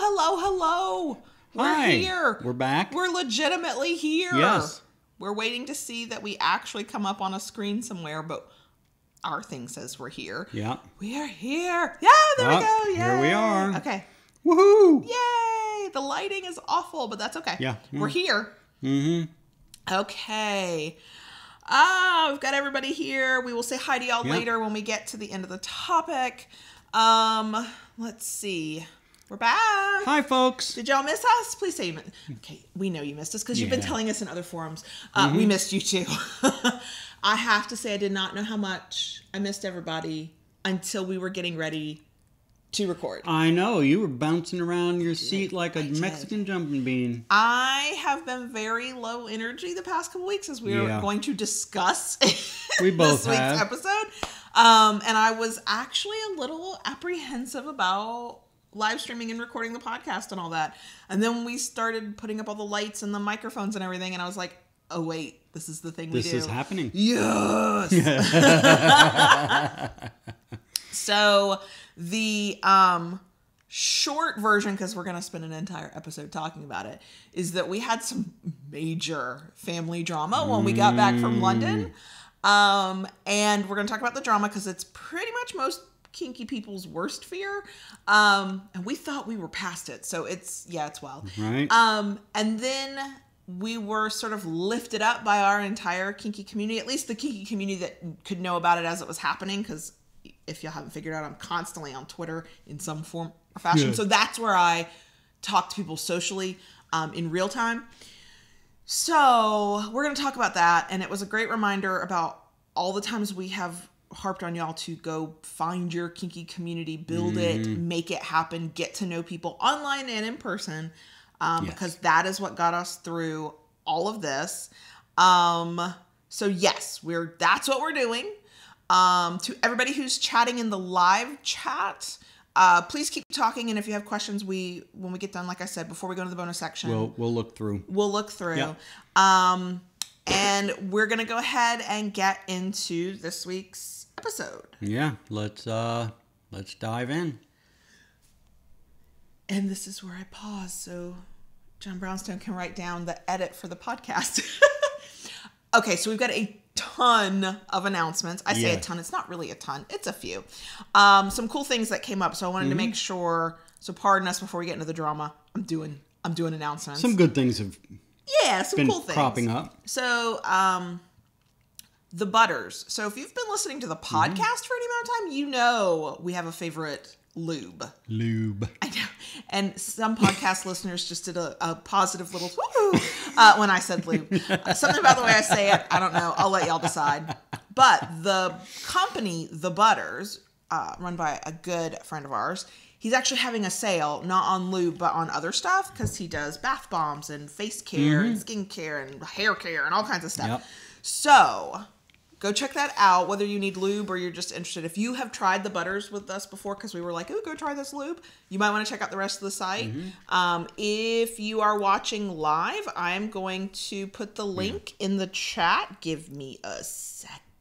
hello. We're Hi. here. We're back. We're legitimately here. Yes. We're waiting to see that we actually come up on a screen somewhere, but our thing says we're here. Yeah. We are here. Yeah, there we go. Yay. Here we are. Okay. Woohoo! Yay! The lighting is awful, but that's okay. Yeah. We're here. Mm-hmm. Okay. We've got everybody here. We will say hi to y'all later when we get to the end of the topic. Let's see. We're back. Hi, folks. Did y'all miss us? Please say you missed. Okay, we know you missed us because you've been telling us in other forums. We missed you too. I have to say I did not know how much I missed everybody until we were getting ready to record. I know. You were bouncing around your seat like a Mexican jumping bean. I have been very low energy the past couple weeks as we are going to discuss we both this week's episode. And I was actually a little apprehensive about live streaming and recording the podcast and all that. And then we started putting up all the lights and the microphones and everything. And I was like, oh, wait, this is the thing we do. This is happening. Yes. So the short version, because we're going to spend an entire episode talking about it, is that we had some major family drama when we got back from London. And we're going to talk about the drama because it's pretty much most kinky people's worst fear. And we thought we were past it. So it's wild. Right. And then we were sort of lifted up by our entire kinky community, at least the kinky community that could know about it as it was happening. Because if you haven't figured out, I'm constantly on Twitter in some form or fashion. Yeah. So that's where I talk to people socially, in real time. So we're going to talk about that. And it was a great reminder about all the times we have harped on y'all to go find your kinky community, build it, make it happen, get to know people online and in person, because that is what got us through all of this. So yes, that's what we're doing. To everybody who's chatting in the live chat, please keep talking, and if you have questions, when we get done, like I said, before we go to the bonus section, we'll look through. Yep. And we're gonna go ahead and get into this week's episode. Yeah, let's dive in. And this is where I pause so John Brownstone can write down the edit for the podcast. Okay, so we've got a ton of announcements. I say a ton. It's not really a ton. It's a few. Some cool things that came up. So I wanted to make sure. So pardon us before we get into the drama. I'm doing announcements. Some good things have some cool things cropping up. So the Butters. So if you've been listening to the podcast for any amount of time, you know we have a favorite lube. I know. And some podcast listeners just did a positive little woo when I said lube. Something about the way I say it, I don't know. I'll let y'all decide. But the company, The Butters, run by a good friend of ours, he's actually having a sale, not on lube, but on other stuff, because he does bath bombs and face care and skin care and hair care and all kinds of stuff. Yep. So go check that out, whether you need lube or you're just interested. If you have tried the Butters with us before, because we were like, oh, go try this lube, you might want to check out the rest of the site. If you are watching live, I'm going to put the link in the chat. Give me a second.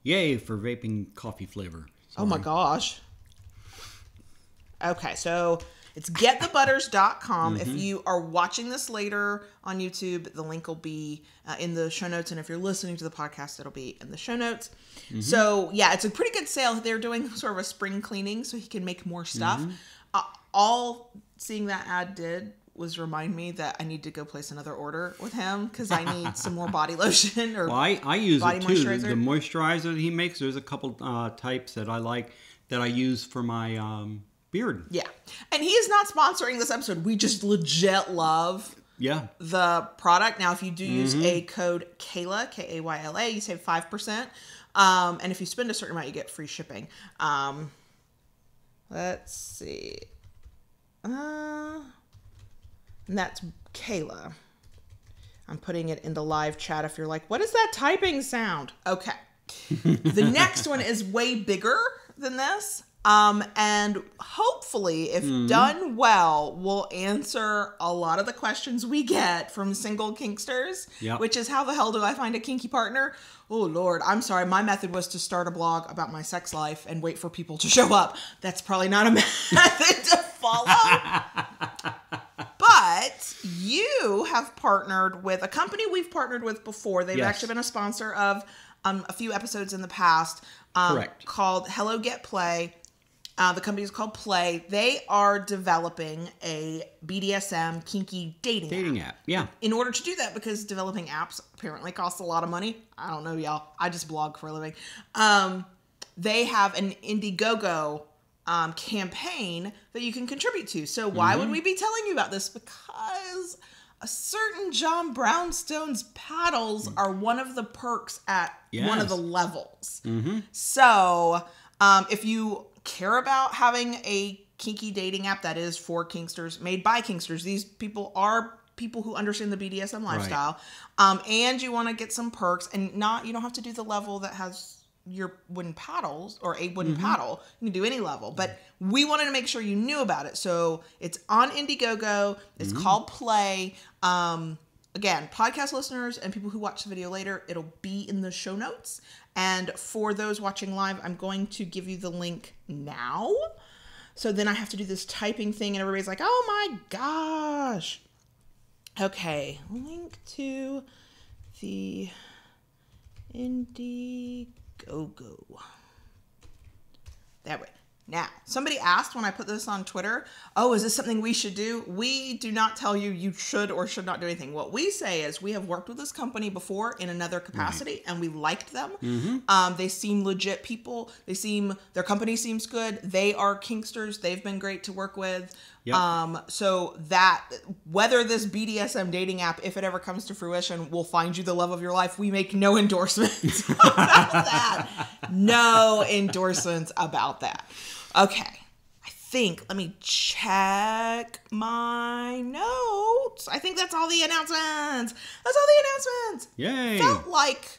Yay for vaping coffee flavor. Sorry. Oh my gosh. Okay, so it's getthebutters.com. If you are watching this later on YouTube, the link will be in the show notes. And if you're listening to the podcast, it'll be in the show notes. So yeah, it's a pretty good sale. They're doing sort of a spring cleaning so he can make more stuff. All seeing that ad did was remind me that I need to go place another order with him because I need some more body lotion or I use body it too. moisturizer. The moisturizer that he makes, there's a couple types that I like that I use for my beard. Yeah. And he is not sponsoring this episode. We just legit love the product. Now, if you do use a code Kayla, K-A-Y-L-A, you save 5%. And if you spend a certain amount, you get free shipping. Let's see. And that's Kayla. I'm putting it in the live chat if you're like, what is that typing sound? Okay. The next one is way bigger than this. And hopefully, if done well, we'll answer a lot of the questions we get from single kinksters, which is, how the hell do I find a kinky partner? Oh, Lord, I'm sorry. My method was to start a blog about my sex life and wait for people to show up. That's probably not a method to follow. But you have partnered with a company we've partnered with before. They've actually been a sponsor of a few episodes in the past. Correct. Called Hello Get Play. The company is called Play. They are developing a BDSM kinky dating app. Yeah. In order to do that, because developing apps apparently costs a lot of money. I don't know, y'all. I just blog for a living. They have an Indiegogo campaign that you can contribute to. So why would we be telling you about this? Because a certain John Brownstone's paddles are one of the perks at one of the levels. So if you care about having a kinky dating app that is for kinksters, made by kinksters, these people are people who understand the BDSM lifestyle, and you want to get some perks, and you don't have to do the level that has your wooden paddles or a wooden paddle. You can do any level, but we wanted to make sure you knew about it. So it's on Indiegogo. It's called Play. Again, podcast listeners and people who watch the video later, it'll be in the show notes. And for those watching live, I'm going to give you the link now. So then I have to do this typing thing and everybody's like, oh my gosh. Okay, link to the Indiegogo. That way. Now, somebody asked when I put this on Twitter, oh, is this something we should do? We do not tell you you should or should not do anything. What we say is we have worked with this company before in another capacity, and we liked them. They seem legit people. Their company seems good. They are kinksters. They've been great to work with. So that whether this BDSM dating app, if it ever comes to fruition, will find you the love of your life, we make no endorsements about that. No endorsements about that. Okay. Let me check my notes. I think that's all the announcements. Yay. Felt like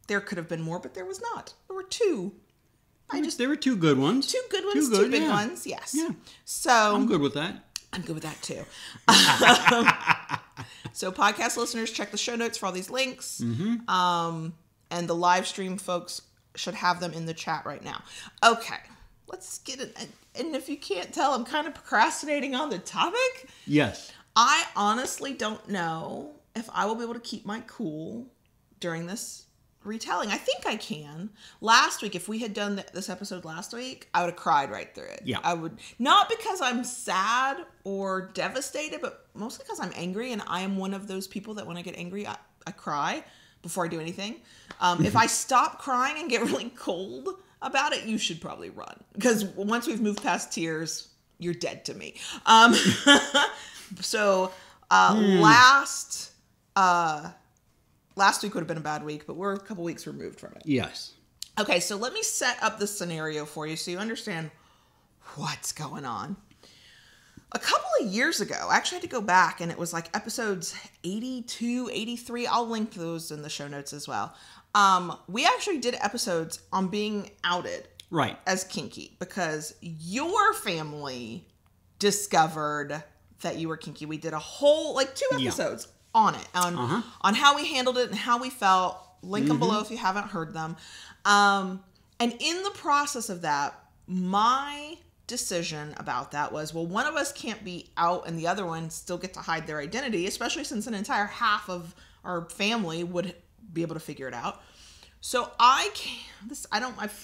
there could have been more, but there was not. There were two. There were two good ones. Two good ones, two big ones, yes. Yeah. So I'm good with that. I'm good with that too. So podcast listeners, check the show notes for all these links. And the live stream folks should have them in the chat right now. Okay, let's get it. And if you can't tell, I'm kind of procrastinating on the topic. Yes. I honestly don't know if I will be able to keep my cool during this retelling. I think I can. Last week, if we had done this episode last week, I would have cried right through it. Yeah. I would, not because I'm sad or devastated, but mostly because I'm angry, and I am one of those people that when I get angry, I cry before I do anything. If I stop crying and get really cold about it, you should probably run, because once we've moved past tears, you're dead to me. So last week would have been a bad week, but we're a couple weeks removed from it. Yes. Okay, so let me set up the scenario for you so you understand what's going on. A couple of years ago, I actually had to go back, and it was like episodes 82, 83. I'll link those in the show notes as well. We actually did episodes on being outed as kinky, because your family discovered that you were kinky. We did a whole, 2 episodes on it, on how we handled it and how we felt. Link them below if you haven't heard them. And in the process of that, my decision about that was, well, one of us can't be out and the other one still get to hide their identity, especially since an entire half of our family would be able to figure it out. So I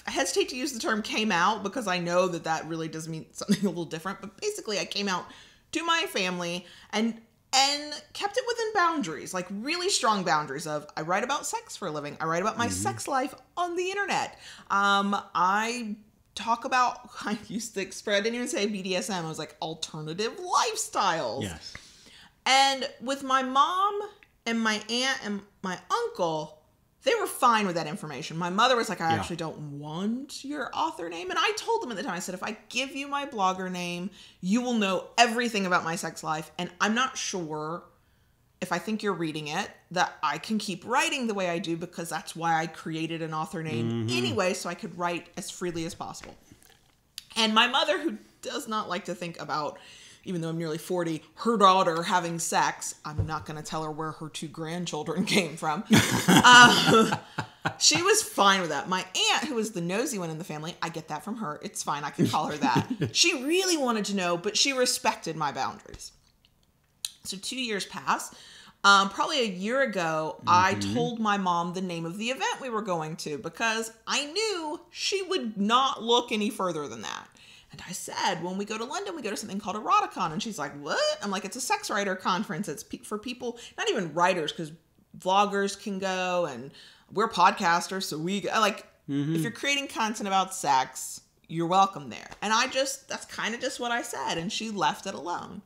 hesitate to use the term came out, because I know that really does mean something a little different, but basically I came out to my family and kept it within boundaries, like really strong boundaries of, I write about sex for a living. I write about my sex life on the internet. I talk about, I used the express, I didn't even say BDSM. I was like alternative lifestyles. Yes. And with my mom and my aunt and my uncle, they were fine with that information. My mother was like, I actually don't want your author name. And I told them at the time, I said, if I give you my blogger name, you will know everything about my sex life. And I'm not sure, if I think you're reading it, that I can keep writing the way I do, because that's why I created an author name anyway, so I could write as freely as possible. And my mother, who does not like to think about, even though I'm nearly 40, her daughter having sex, I'm not going to tell her where her 2 grandchildren came from. She was fine with that. My aunt, who was the nosy one in the family, I get that from her. It's fine. I can call her that. She really wanted to know, but she respected my boundaries. So 2 years passed. Probably a year ago, I told my mom the name of the event we were going to because I knew she would not look any further than that. And I said, when we go to London, we go to something called Eroticon. And she's like, what? I'm like, it's a sex writer conference. It's for people, not even writers, because vloggers can go and we're podcasters. So if you're creating content about sex, you're welcome there. And that's kind of just what I said. And she left it alone.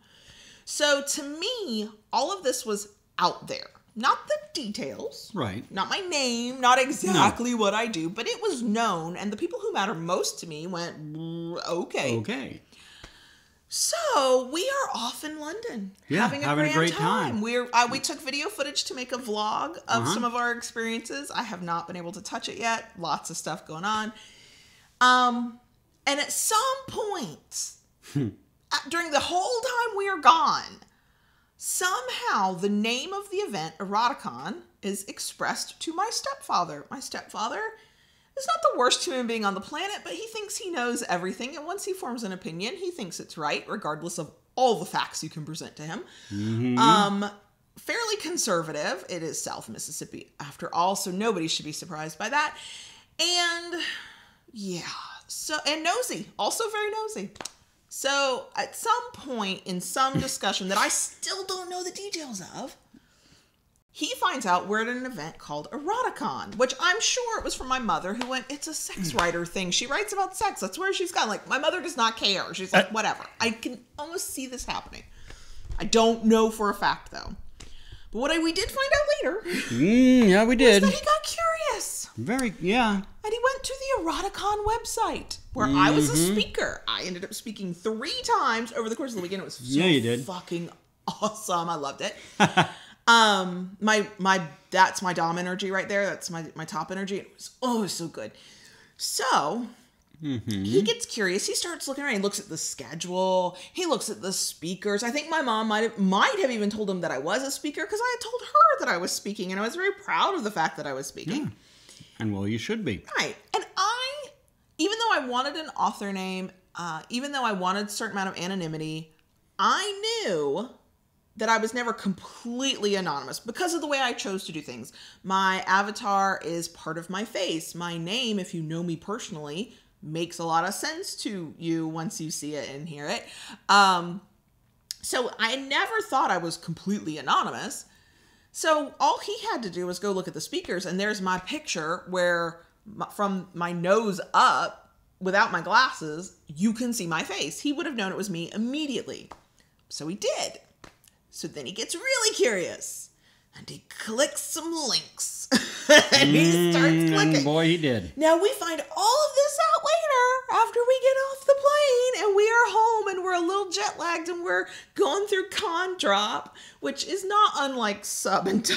So to me, all of this was out there. Not the details. Right. Not my name, not exactly what I do, but it was known. And the people who matter most to me went, okay. Okay. So we are off in London, having a great time. We took video footage to make a vlog of some of our experiences. I have not been able to touch it yet. Lots of stuff going on. And at some point, during the whole time we are gone, somehow the name of the event, Eroticon, is expressed to my stepfather. My stepfather is not the worst human being on the planet, but he thinks he knows everything. And once he forms an opinion, he thinks it's right, regardless of all the facts you can present to him. Fairly conservative. It is South Mississippi, after all, so nobody should be surprised by that. And and nosy. Also very nosy. So at some point in some discussion that I still don't know the details of, he finds out we're at an event called Eroticon, which I'm sure it was from my mother, who went, it's a sex writer thing. She writes about sex. That's where she's gone. Like, my mother does not care. She's like, whatever. I can almost see this happening. I don't know for a fact, though. But what we did find out later. Yeah, we did. Was that he got curious. And he went to the Eroticon website where I was a speaker. I ended up speaking 3 times over the course of the weekend. It was so fucking awesome. I loved it. That's my dom energy right there. That's my top energy. It was so good. So he gets curious. He starts looking around. He looks at the schedule. He looks at the speakers. I think my mom might have even told him that I was a speaker because I had told her that I was speaking, and I was very proud of the fact that I was speaking. Yeah. And well, you should be. Right. And even though I wanted an author name, even though I wanted a certain amount of anonymity, I knew that I was never completely anonymous because of the way I chose to do things. My avatar is part of my face. My name, if you know me personally, makes a lot of sense to you once you see it and hear it. So I never thought I was completely anonymous. So all he had to do was go look at the speakers, and there's my picture where from my nose up, without my glasses, you can see my face. He would have known it was me immediately. So he did. So then he gets really curious, and he clicks some links. And he starts clicking. Boy, he did. Now we find all of this out later after we get off the plane, and we are home, and we're a little jet lagged, and we're going through con drop, which is not unlike sub and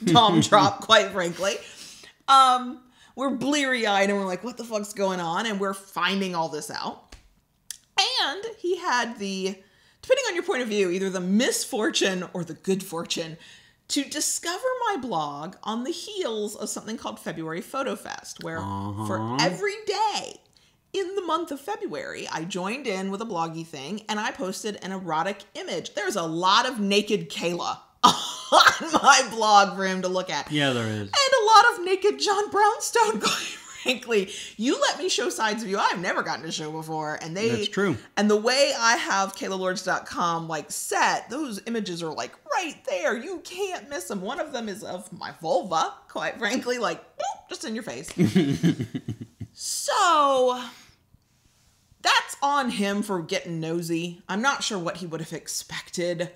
dom drop, quite frankly. We're bleary-eyed, and we're like, what the fuck's going on? And we're finding all this out. And he had depending on your point of view, either the misfortune or the good fortune to discover my blog on the heels of something called February Photo Fest, where for every day in the month of February, I joined in with a bloggy thing and I posted an erotic image. There's a lot of naked Kayla on my blog for him to look at. Yeah, there is. And a lot of naked John Brownstone, quite frankly. You let me show sides of you I've never gotten to show before. And that's true. And the way I have KaylaLords.com set, those images are right there. You can't miss them. One of them is of my vulva, quite frankly, boop, just in your face. So that's on him for getting nosy. I'm not sure what he would have expected.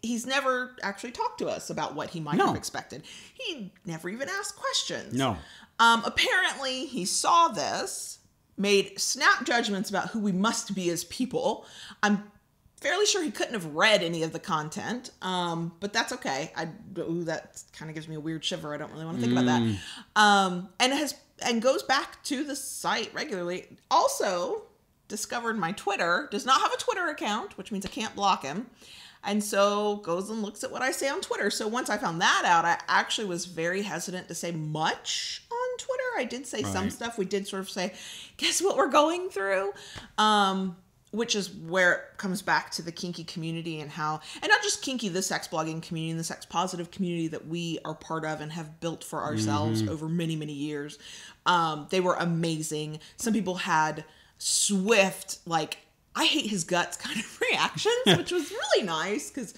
He's never actually talked to us about what he might have expected. He never even asked questions. No. Apparently, he saw this, made snap judgments about who we must be as people. I'm fairly sure he couldn't have read any of the content, but that's okay. That kind of gives me a weird shiver. I don't really want to think about that. And goes back to the site regularly. Also, discovered my Twitter, does not have a Twitter account, which means I can't block him. And so goes and looks at what I say on Twitter. So once I found that out, I actually was very hesitant to say much on Twitter. I did say some stuff. We did sort of say, guess what we're going through? Which is where it comes back to the kinky community and how, and not just kinky, the sex blogging community and the sex positive community that we are part of and have built for ourselves over many, many years. They were amazing. Some people had swift, like, I hate his guts kind of reactions, which was really nice because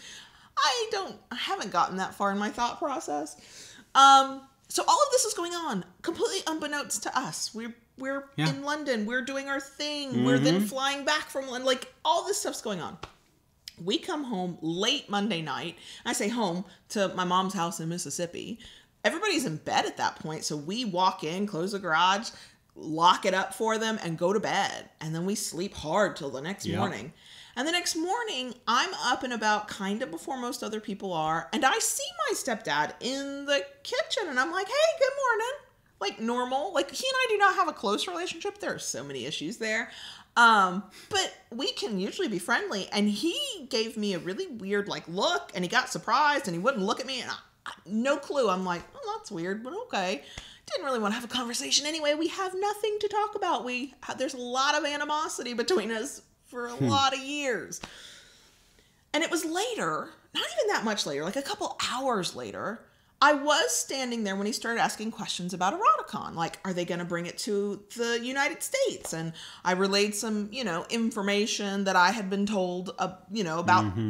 I haven't gotten that far in my thought process. So all of this is going on completely unbeknownst to us. We're in London. We're doing our thing. We're then flying back from London. Like, all this stuff's going on. We come home late Monday night. I say home to my mom's house in Mississippi. Everybody's in bed at that point. So we walk in, close the garage, lock it up for them, and go to bed. And then we sleep hard till the next morning. And the next morning, I'm up and about kind of before most other people are. And I see my stepdad in the kitchen. And I'm like, hey, good morning. Like normal. Like, he and I do not have a close relationship. There are so many issues there. But we can usually be friendly. And he gave me a really weird, like, look. And he got surprised. And he wouldn't look at me. And no clue. I'm like, oh, that's weird. But okay. Didn't really want to have a conversation anyway. We have nothing to talk about. There's a lot of animosity between us for a lot of years. And it was later, not even that much later, like a couple hours later, I was standing there when he started asking questions about Eroticon. Like, are they going to bring it to the United States? And I relayed some, information that I had been told, about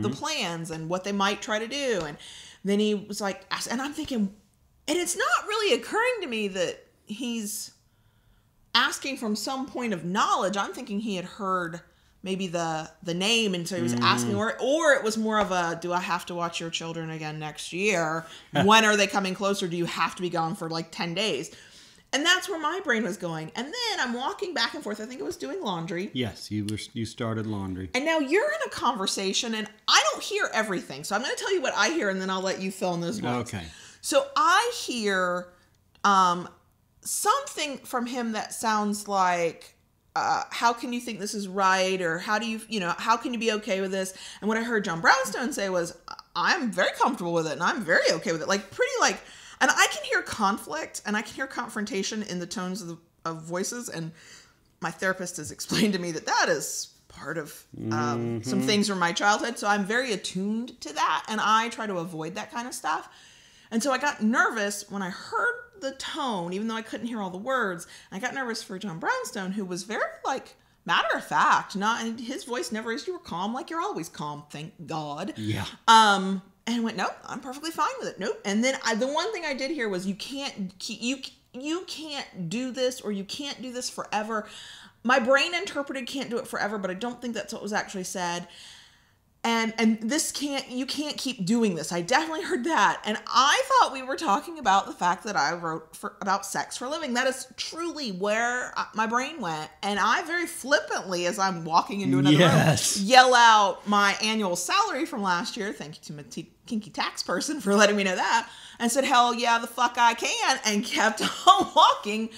the plans and what they might try to do. And then he was like, and I'm thinking, and it's not really occurring to me that he's asking from some point of knowledge. I'm thinking he had heard maybe the name, and so he was asking, or it was more of a, do I have to watch your children again next year? When are they coming closer? Do you have to be gone for like 10 days? And that's where my brain was going. And then I'm walking back and forth. I think it was doing laundry. Yes, you started laundry. And now you're in a conversation, and I don't hear everything. So I'm going to tell you what I hear, and then I'll let you fill in those blanks. Okay. So I hear something from him that sounds like, how can you think this is right? Or how do you, how can you be okay with this? And what I heard John Brownstone say was, I'm very comfortable with it and I'm very okay with it. Like, pretty like, and I can hear conflict and I can hear confrontation in the tones of voices. And my therapist has explained to me that is part of some things from my childhood. So I'm very attuned to that. And I try to avoid that kind of stuff. And so I got nervous when I heard the tone, even though I couldn't hear all the words. I got nervous for John Brownstone, who was very, like, matter of fact. And his voice never is, you were calm, like you're always calm, thank God. Yeah. And I went, nope, I'm perfectly fine with it. Nope. And then the one thing I did hear was, you can't do this, or you can't do this forever. My brain interpreted can't do it forever, but I don't think that's what was actually said. And you can't keep doing this. I definitely heard that. And I thought we were talking about the fact that I wrote about sex for a living. That is truly where my brain went. And I very flippantly, as I'm walking into another room, yell out my annual salary from last year. Thank you to my kinky tax person for letting me know that. And said, hell yeah, the fuck I can. And kept on walking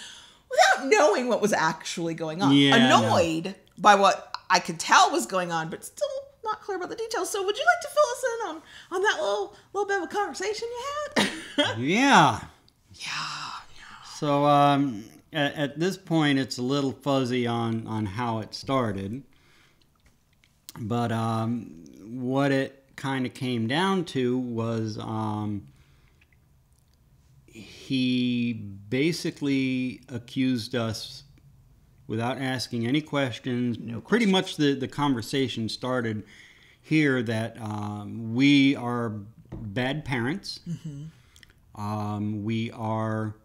without knowing what was actually going on. Annoyed by what I could tell was going on, but still not clear about the details. So would you like to fill us in on that little bit of a conversation you had? Yeah. Yeah. So at this point, it's a little fuzzy on how it started. But what it kind of came down to was he basically accused us without asking any questions. Pretty much the conversation started here that we are bad parents. We are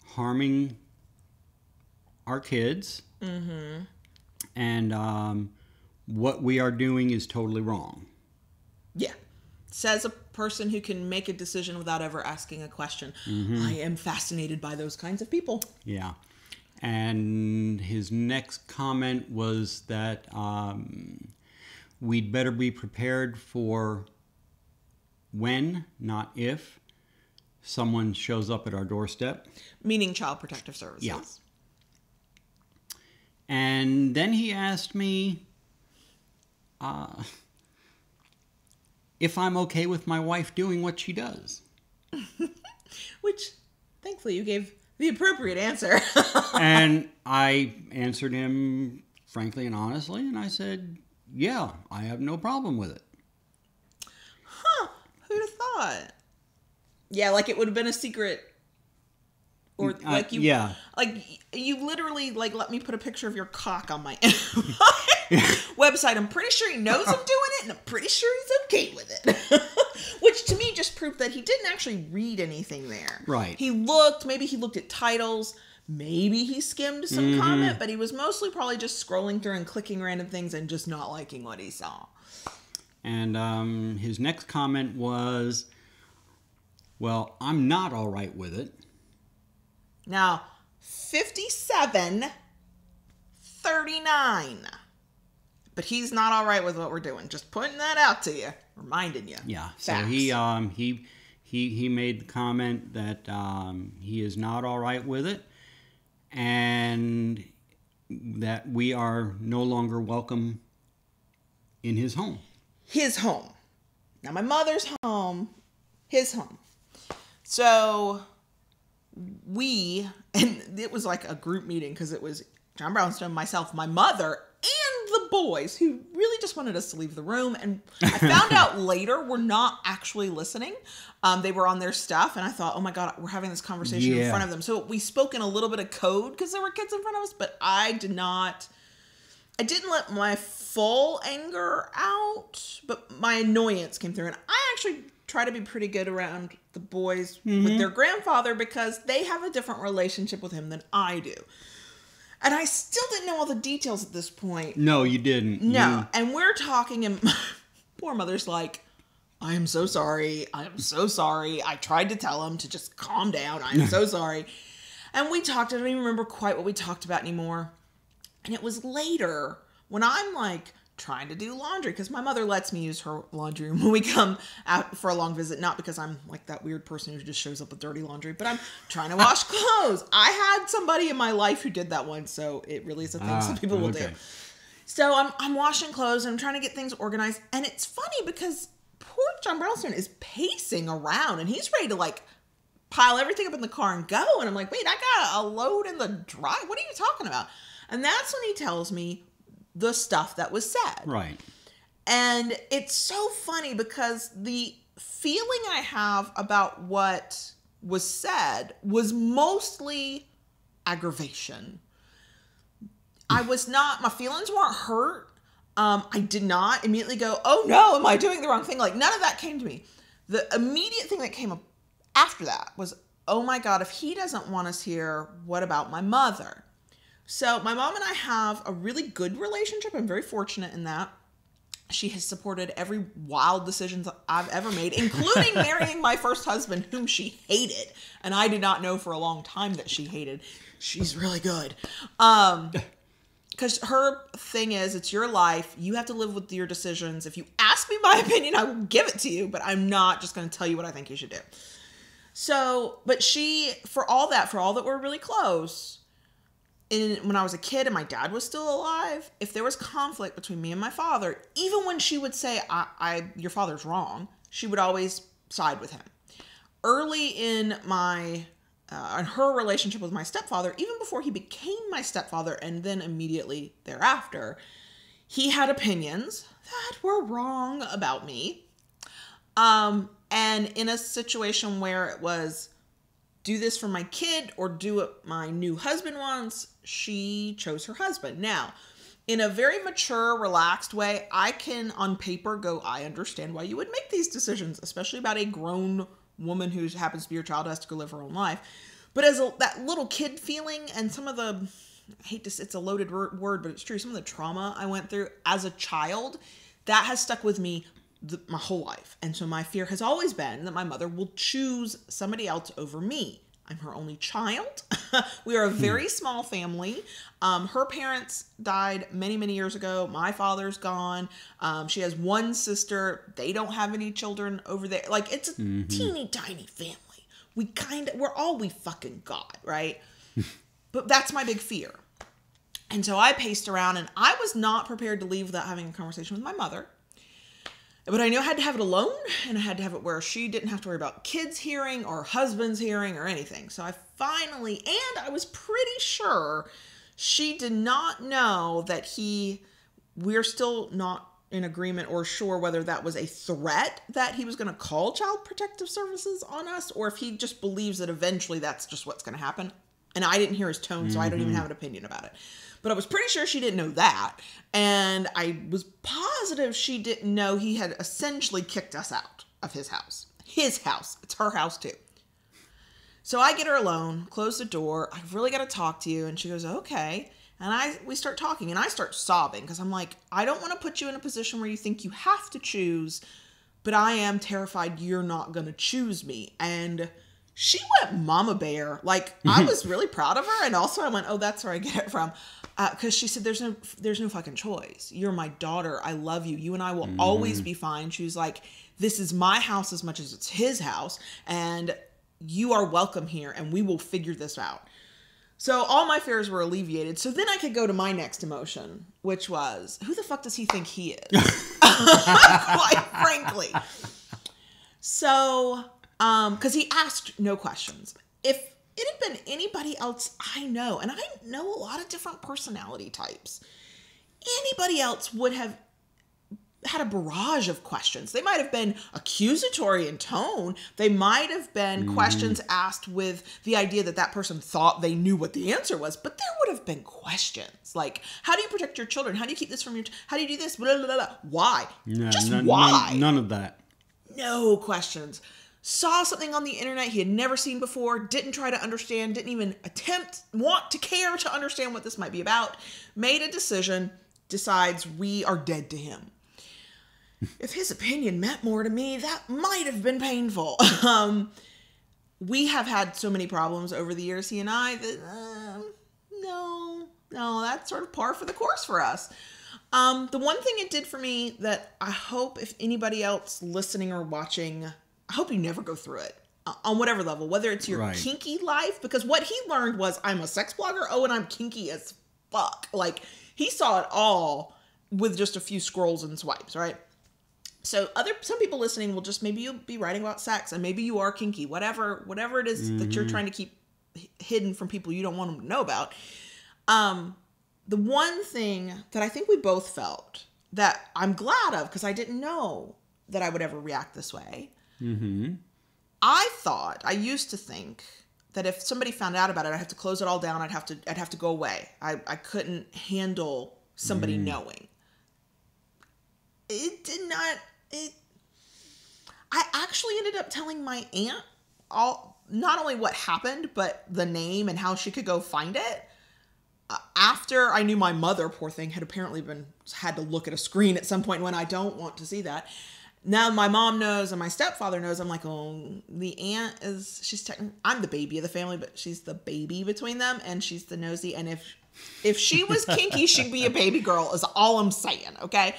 harming our kids. And what we are doing is totally wrong. Yeah. Says a person who can make a decision without ever asking a question. I am fascinated by those kinds of people. Yeah. And his next comment was that we'd better be prepared for when, not if, someone shows up at our doorstep. Meaning Child Protective Services. Yeah. And And then he asked me if I'm okay with my wife doing what she does. Which, thankfully, you gave the appropriate answer. And I answered him frankly and honestly, and I said, yeah, I have no problem with it. Huh. Who'd have thought? Yeah, like it would have been a secret. Or like you, yeah. like you literally like let me put a picture of your cock on my website. I'm pretty sure he knows I'm doing it, and I'm pretty sure he's okay with it. Which to me just proved that he didn't actually read anything there. Right. Maybe he looked at titles, maybe he skimmed some comment, but he was mostly probably just scrolling through and clicking random things and just not liking what he saw. And his next comment was, well, I'm not all right with it. Now, 57-39. But he's not all right with what we're doing. Just putting that out to you. Reminding you. Yeah. Facts. So he made the comment that he is not all right with it. And that we are no longer welcome in his home. His home. Now, my mother's home. His home. So... and it was like a group meeting because it was John Brownstone, myself, my mother, and the boys who really just wanted us to leave the room. And I found out later we're not actually listening. They were on their stuff, and I thought, oh my God, we're having this conversation in front of them. So we spoke in a little bit of code because there were kids in front of us, but I didn't let my full anger out, but my annoyance came through. And I actually try to be pretty good around the boys with their grandfather because they have a different relationship with him than I do. And I still didn't know all the details at this point. No, you didn't. No. And we're talking, and my poor mother's like, I am so sorry. I am so sorry. I tried to tell him to just calm down. I am so sorry. And we talked. I don't even remember quite what we talked about anymore. And it was later when I'm like trying to do laundry, because my mother lets me use her laundry room when we come out for a long visit, not because I'm like that weird person who just shows up with dirty laundry, but I'm trying to wash clothes. I had somebody in my life who did that once, so it really is a thing some people will do. So I'm washing clothes and I'm trying to get things organized, and it's funny because poor John Brownstone is pacing around and he's ready to like pile everything up in the car and go, and I'm like, wait, I got a load in the drive. What are you talking about? And that's when he tells me the stuff that was said. Right. And it's so funny because the feeling I have about what was said was mostly aggravation. My feelings weren't hurt. I did not immediately go, oh no, am I doing the wrong thing? Like none of that came to me. The immediate thing that came up after that was, oh my God, if he doesn't want us here, what about my mother? So my mom and I have a really good relationship. I'm very fortunate in that. She has supported every wild decision I've ever made, including marrying my first husband, whom she hated. And I did not know for a long time that she hated. She's really good. Because her thing is, it's your life. You have to live with your decisions. If you ask me my opinion, I will give it to you, but I'm not just going to tell you what I think you should do. So, but she, for all that we're really close, when I was a kid and my dad was still alive, if there was conflict between me and my father, even when she would say, your father's wrong, she would always side with him. Early in her relationship with my stepfather, even before he became my stepfather and then immediately thereafter, he had opinions that were wrong about me. And in a situation where it was, do this for my kid or do what my new husband wants, she chose her husband. Now, in a very mature, relaxed way, I can, on paper, go, I understand why you would make these decisions, especially about a grown woman who happens to be your child, has to go live her own life. But as that little kid feeling and some of the, I hate to say it's a loaded word, but it's true, some of the trauma I went through as a child, that has stuck with me my whole life. And so my fear has always been that my mother will choose somebody else over me. I'm her only child. We are a very small family. Her parents died many, many years ago. My father's gone. She has one sister. They don't have any children over there. Like, it's a teeny tiny family. We're all we fucking got, right? But that's my big fear. And so I paced around, and I was not prepared to leave without having a conversation with my mother. But I knew I had to have it alone, and I had to have it where she didn't have to worry about kids hearing or husbands hearing or anything. So I finally, and I was pretty sure she did not know that we're still not in agreement or sure whether that was a threat that he was going to call Child Protective Services on us, or if he just believes that eventually that's just what's going to happen. And I didn't hear his tone, so I don't even have an opinion about it. But I was pretty sure she didn't know that. And I was positive she didn't know he had essentially kicked us out of his house. His house. It's her house too. So I get her alone, close the door. I've really got to talk to you. And she goes, okay. And we start talking, and I start sobbing because I'm like, I don't want to put you in a position where you think you have to choose, but I am terrified you're not going to choose me. And she went mama bear. Like, I was really proud of her. And also I went, oh, that's where I get it from. Because she said, there's no fucking choice. You're my daughter. I love you. You and I will always be fine. She was like, this is my house as much as it's his house. And you are welcome here. And we will figure this out. So all my fears were alleviated. So then I could go to my next emotion, which was, who the fuck does he think he is? Quite frankly. So, because he asked no questions. If it had been anybody else I know, and I know a lot of different personality types, anybody else would have had a barrage of questions. They might have been accusatory in tone. They might have been questions asked with the idea that that person thought they knew what the answer was, but there would have been questions like, how do you protect your children? How do you keep this from your, how do you do this? Blah, blah, blah, blah. Why? No, just why? None of that. No questions. Saw something on the internet he had never seen before, didn't try to understand, didn't even want to care to understand what this might be about, made a decision, decides we are dead to him. If his opinion meant more to me, that might have been painful. We have had so many problems over the years, he and I, that no, that's sort of par for the course for us. The one thing it did for me that I hope if anybody else listening or watching, I hope you never go through it on whatever level, whether it's your kinky life, because what he learned was I'm a sex blogger. Oh, and I'm kinky as fuck. Like, he saw it all with just a few scrolls and swipes, right? So some people listening will just, maybe you'll be writing about sex and maybe you are kinky, whatever it is that you're trying to keep hidden from people you don't want them to know about. The one thing that I think we both felt that I'm glad of, because I didn't know that I would ever react this way. I used to think that if somebody found out about it, I'd have to close it all down. I'd have to go away. I couldn't handle somebody knowing. It did not. I actually ended up telling my aunt not only what happened, but the name and how she could go find it. After I knew my mother, poor thing, had apparently had to look at a screen at some point when I don't want to see that. Now my mom knows and my stepfather knows. I'm like, oh, the aunt I'm the baby of the family, but she's the baby between them, and she's the nosy. And if she was kinky, she'd be a baby girl, is all I'm saying, okay?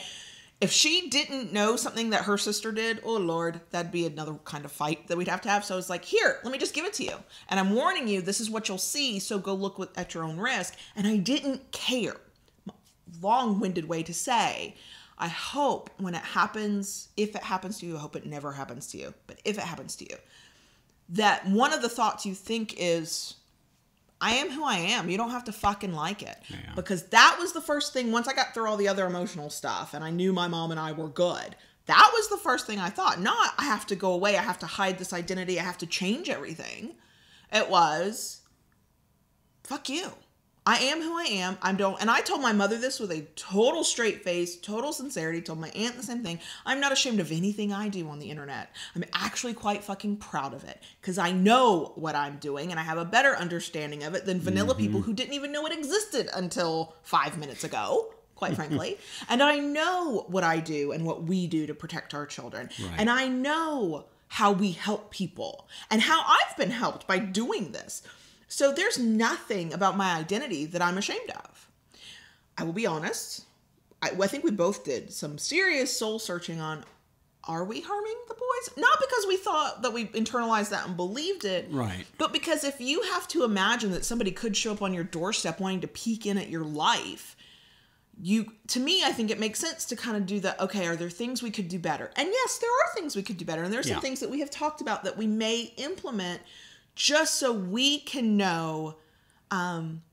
If she didn't know something that her sister did, oh Lord, that'd be another kind of fight that we'd have to have. So it's like, here, let me just give it to you. And I'm warning you, this is what you'll see, so go look at your own risk. And I didn't care. Long-winded way to say, I hope when it happens, if it happens to you, I hope it never happens to you, but if it happens to you, that one of the thoughts you think is, I am who I am. You don't have to fucking like it. Yeah. Because that was the first thing, once I got through all the other emotional stuff and I knew my mom and I were good, that was the first thing I thought. Not, I have to go away. I have to hide this identity. I have to change everything. It was, fuck you. I am who I am. And I told my mother this with a total straight face, total sincerity, told my aunt the same thing. I'm not ashamed of anything I do on the internet. I'm actually quite fucking proud of it because I know what I'm doing and I have a better understanding of it than vanilla people who didn't even know it existed until 5 minutes ago, quite frankly. And I know what I do and what we do to protect our children. Right. And I know how we help people and how I've been helped by doing this. So there's nothing about my identity that I'm ashamed of. I will be honest. I think we both did some serious soul searching on, are we harming the boys? Not because we thought that we internalized that and believed it. Right. But because if you have to imagine that somebody could show up on your doorstep wanting to peek in at your life, to me, I think it makes sense to kind of do the, okay, are there things we could do better? And yes, there are things we could do better. And there's some things that we have talked about that we may implement just so we can know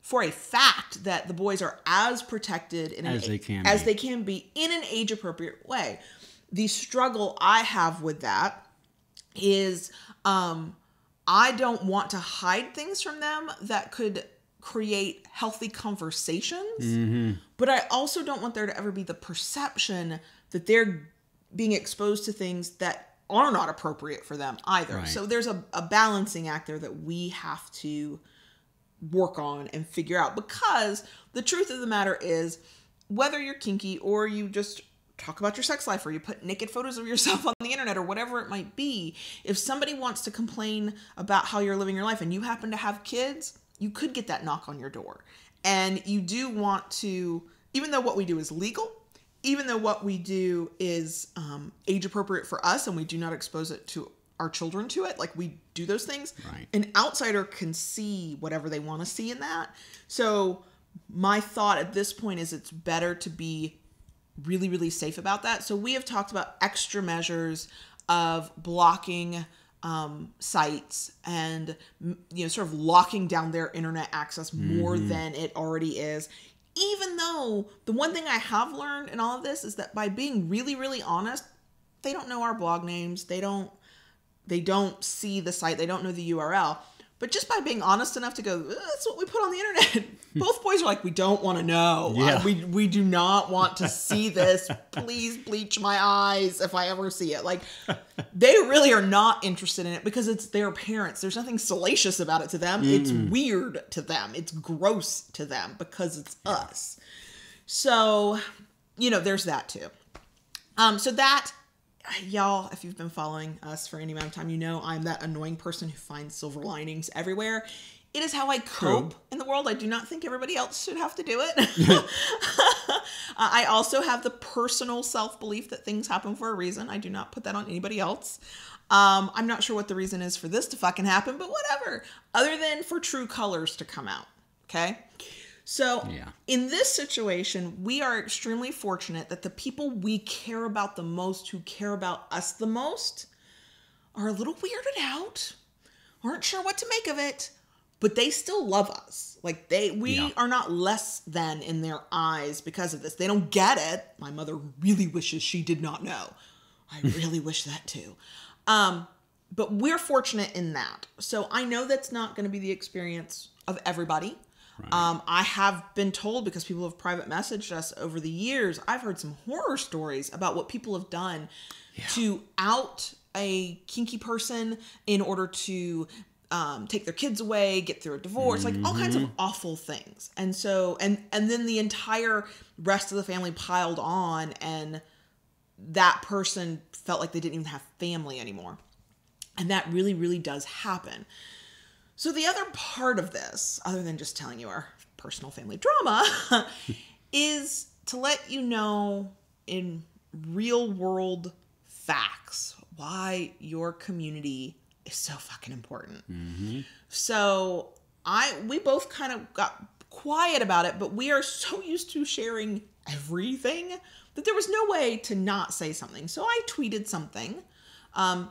for a fact that the boys are as protected as they can be in an age appropriate way. The struggle I have with that is I don't want to hide things from them that could create healthy conversations, but I also don't want there to ever be the perception that they're being exposed to things that are not appropriate for them either. Right. So there's a balancing act there that we have to work on and figure out, because the truth of the matter is, whether you're kinky or you just talk about your sex life or you put naked photos of yourself on the internet or whatever it might be, if somebody wants to complain about how you're living your life and you happen to have kids, you could get that knock on your door. And you do want to, even though what we do is legal, even though what we do is age appropriate for us and we do not expose it to our children to it, like we do those things, right, an outsider can see whatever they want to see in that. So my thought at this point is it's better to be really, really safe about that. So we have talked about extra measures of blocking sites and, sort of locking down their internet access more than it already is. Even though the one thing I have learned in all of this is that by being really, really honest, they don't know our blog names. They don't see the site. They don't know the URL. But just by being honest enough to go, that's what we put on the internet. Both boys are like, we don't want to know. Yeah. We do not want to see this. Please bleach my eyes if I ever see it. Like, they really are not interested in it because it's their parents. There's nothing salacious about it to them. It's weird to them. It's gross to them because it's us. So, there's that too. So that... Y'all, if you've been following us for any amount of time, I'm that annoying person who finds silver linings everywhere. It is how I cope in the world. I do not think everybody else should have to do it. I also have the personal self-belief that things happen for a reason. I do not put that on anybody else. I'm not sure what the reason is for this to fucking happen, but whatever. Other than for true colors to come out. Okay? So in this situation, we are extremely fortunate that the people we care about the most, who care about us the most, are a little weirded out, aren't sure what to make of it, but they still love us. Like we are not less than in their eyes because of this. They don't get it. My mother really wishes she did not know. I really wish that too. But we're fortunate in that. So I know that's not going to be the experience of everybody. Right. I have been told, because people have private messaged us over the years, I've heard some horror stories about what people have done to out a kinky person in order to take their kids away, get through a divorce, like all kinds of awful things. And so, and then the entire rest of the family piled on, and that person felt like they didn't even have family anymore. And that really, really does happen. So the other part of this, other than just telling you our personal family drama, is to let you know in real world facts why your community is so fucking important. So we both kind of got quiet about it, but we are so used to sharing everything that there was no way to not say something. So I tweeted something.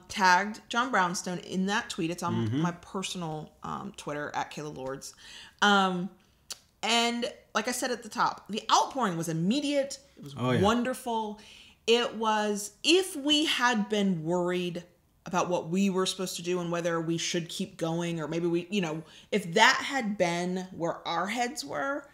Tagged John Brownstone in that tweet. It's on my personal Twitter at Kayla Lords. And like I said at the top, the outpouring was immediate. It was wonderful. It was, if we had been worried about what we were supposed to do and whether we should keep going, or maybe we, if that had been where our heads were,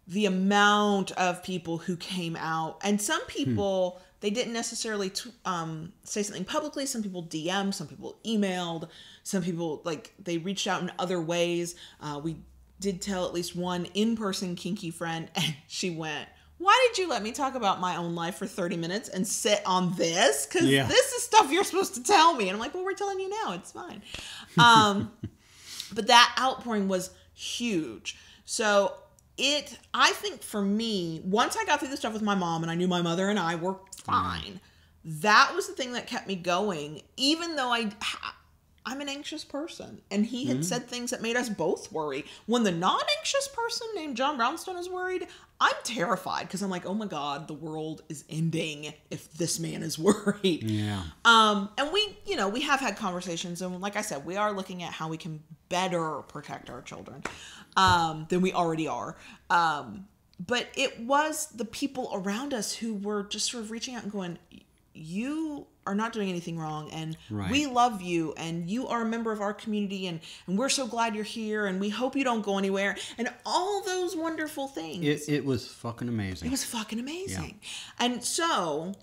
the amount of people who came out, and some people... They didn't necessarily say something publicly. Some people DM'd, some people emailed, some people, they reached out in other ways. We did tell at least one in-person kinky friend, and she went, why did you let me talk about my own life for 30 minutes and sit on this? Because this is stuff you're supposed to tell me. And I'm like, well, we're telling you now. It's fine. But that outpouring was huge. So I think for me, once I got through the stuff with my mom and I knew my mother and I were fine, that was the thing that kept me going, even though I'm an anxious person, and he had said things that made us both worry. When the non-anxious person named John Brownstone is worried, I'm terrified, because I'm like, oh my God, the world is ending if this man is worried. Yeah. And we have had conversations, and like I said, we are looking at how we can better protect our children than we already are. But it was the people around us who were just sort of reaching out and going, you are not doing anything wrong, and we love you, and you are a member of our community, and we're so glad you're here, and we hope you don't go anywhere, and all those wonderful things. It was fucking amazing. It was fucking amazing. Yeah. And so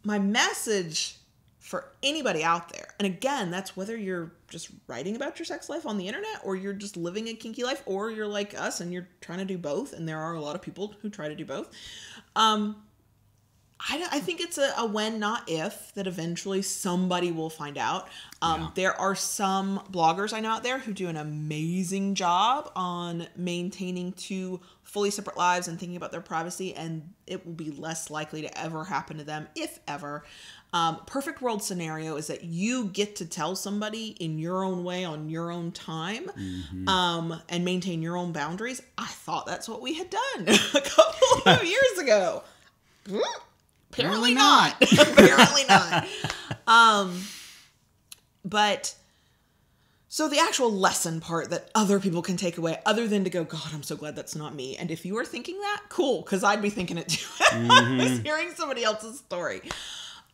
my message for anybody out there, and again, that's whether you're just writing about your sex life on the internet, or you're just living a kinky life, or you're like us and you're trying to do both, and there are a lot of people who try to do both. I think it's a when, not if, that eventually somebody will find out. There are some bloggers I know out there who do an amazing job on maintaining two fully separate lives and thinking about their privacy, and it will be less likely to ever happen to them, if ever. Perfect world scenario is that you get to tell somebody in your own way on your own time, and maintain your own boundaries. I thought that's what we had done a couple of years ago. Apparently not. Apparently not. But so the actual lesson part that other people can take away, other than to go, God, I'm so glad that's not me. And if you were thinking that, cool, because I'd be thinking it too. I was hearing somebody else's story.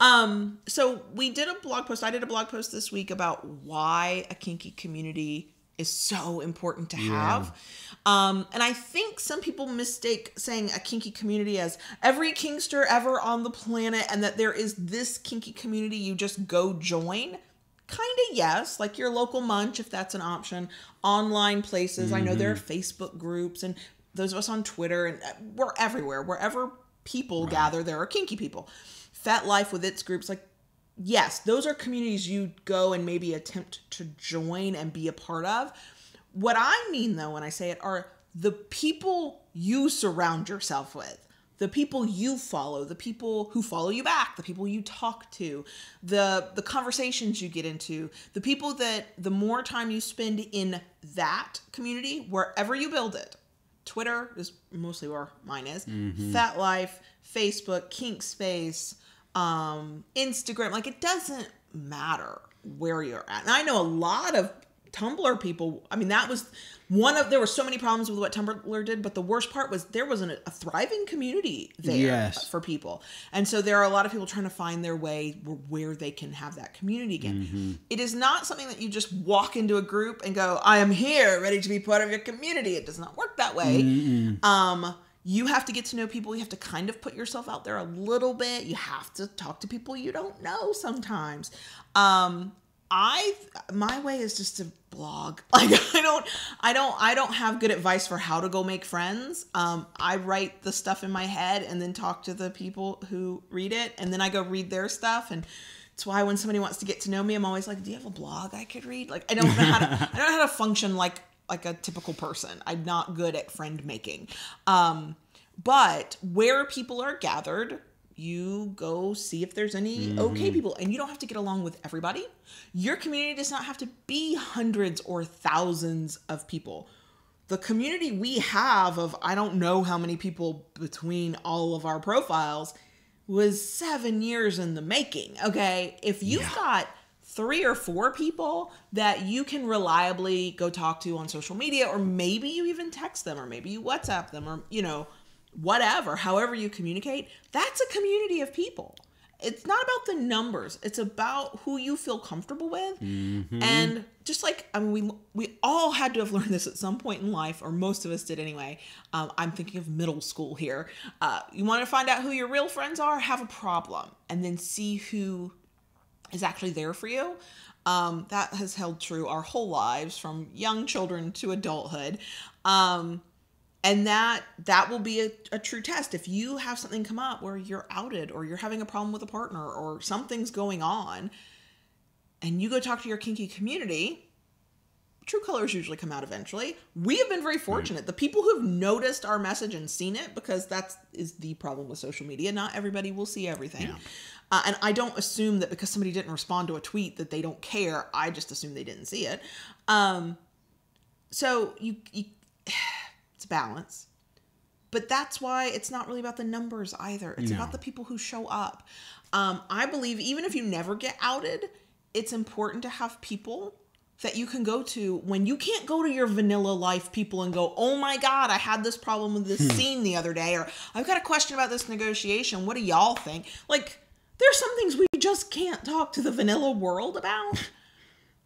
So we did a blog post. I did a blog post this week about why a kinky community is so important to have. And I think some people mistake saying a kinky community as every kinkster ever on the planet, and that there is this kinky community you just go join. Kind of, yes, like your local munch, if that's an option. Online places. I know there are Facebook groups, and those of us on Twitter, and we're everywhere. Wherever people gather, there are kinky people. Fat Life with its groups, like, yes, those are communities you go and maybe attempt to join and be a part of. What I mean, though, when I say it, are the people you surround yourself with, the people you follow, the people who follow you back, the people you talk to, the conversations you get into, the people that the more time you spend in that community, wherever you build it. Twitter is mostly where mine is. Fat Life, Facebook, Kink Space, Instagram, like, it doesn't matter where you're at. And I know a lot of Tumblr people, I mean, that was there were so many problems with what Tumblr did, but the worst part was there wasn't a thriving community there for people. And so there are a lot of people trying to find their way where they can have that community again. It is not something that you just walk into a group and go, I am here, ready to be part of your community. It does not work that way. You have to get to know people. You have to kind of put yourself out there a little bit. You have to talk to people you don't know sometimes. My way is just to blog. Like, I don't have good advice for how to go make friends. I write the stuff in my head and then talk to the people who read it, and then I go read their stuff. And it's why when somebody wants to get to know me, I'm always like, do you have a blog I could read? Like, I don't know how to function like a typical person. I'm not good at friend making. But where people are gathered, you go see if there's any okay people, and you don't have to get along with everybody. Your community does not have to be hundreds or thousands of people. The community we have of, I don't know how many people between all of our profiles, was 7 years in the making. Okay. If you've got 3 or 4 people that you can reliably go talk to on social media, or maybe you even text them, or maybe you WhatsApp them, or, whatever, however you communicate, that's a community of people. It's not about the numbers. It's about who you feel comfortable with. And just like, I mean, we all had to have learned this at some point in life, or most of us did anyway. I'm thinking of middle school here. You want to find out who your real friends are, have a problem, and then see who is actually there for you. That has held true our whole lives, from young children to adulthood. And that will be a true test. If you have something come up where you're outed, or you're having a problem with a partner, or something's going on, and you go talk to your kinky community, true colors usually come out eventually. We have been very fortunate. The people who've noticed our message and seen it, because that is the problem with social media. Not everybody will see everything. And I don't assume that because somebody didn't respond to a tweet that they don't care. I just assume they didn't see it. So you it's a balance. But that's why it's not really about the numbers either. It's about the people who show up. I believe even if you never get outed, it's important to have people that you can go to when you can't go to your vanilla life people and go, oh my God, I had this problem with this scene the other day, or I've got a question about this negotiation. What do y'all think? Like, there's some things we just can't talk to the vanilla world about.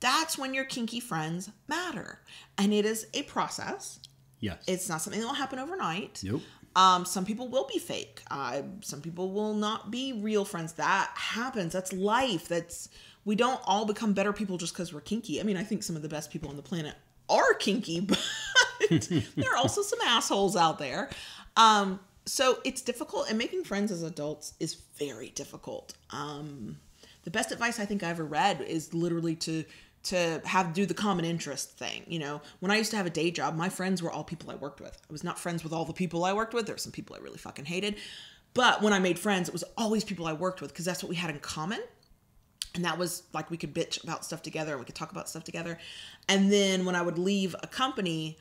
That's when your kinky friends matter. And it is a process. Yes. It's not something that will happen overnight. Nope. Some people will be fake. Some people will not be real friends. That happens. That's life. We don't all become better people just because we're kinky. I mean, I think some of the best people on the planet are kinky, but there are also some assholes out there. So it's difficult, and making friends as adults is very difficult. The best advice I think I ever read is literally to do the common interest thing. You know, when I used to have a day job, my friends were all people I worked with. I was not friends with all the people I worked with. There were some people I really fucking hated. But when I made friends, it was always people I worked with because that's what we had in common. And that was like, we could bitch about stuff together and we could talk about stuff together. And then when I would leave a company,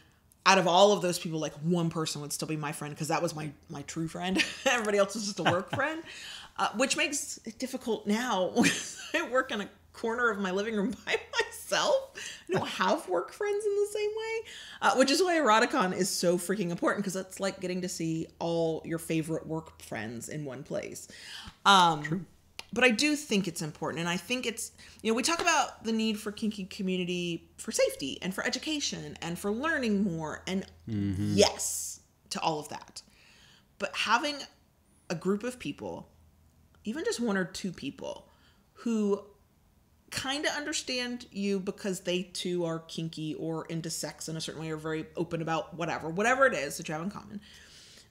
out of all of those people, like one person would still be my friend because that was my true friend. Everybody else was just a work friend, which makes it difficult now. I work in a corner of my living room by myself. I don't have work friends in the same way, which is why Eroticon is so freaking important, because it's like getting to see all your favorite work friends in one place. True. But I do think it's important. And I think it's, we talk about the need for kinky community for safety and for education and for learning more. And yes, to all of that. But having a group of people, even just one or two people, who kind of understand you because they too are kinky or into sex in a certain way, or very open about whatever it is that you have in common,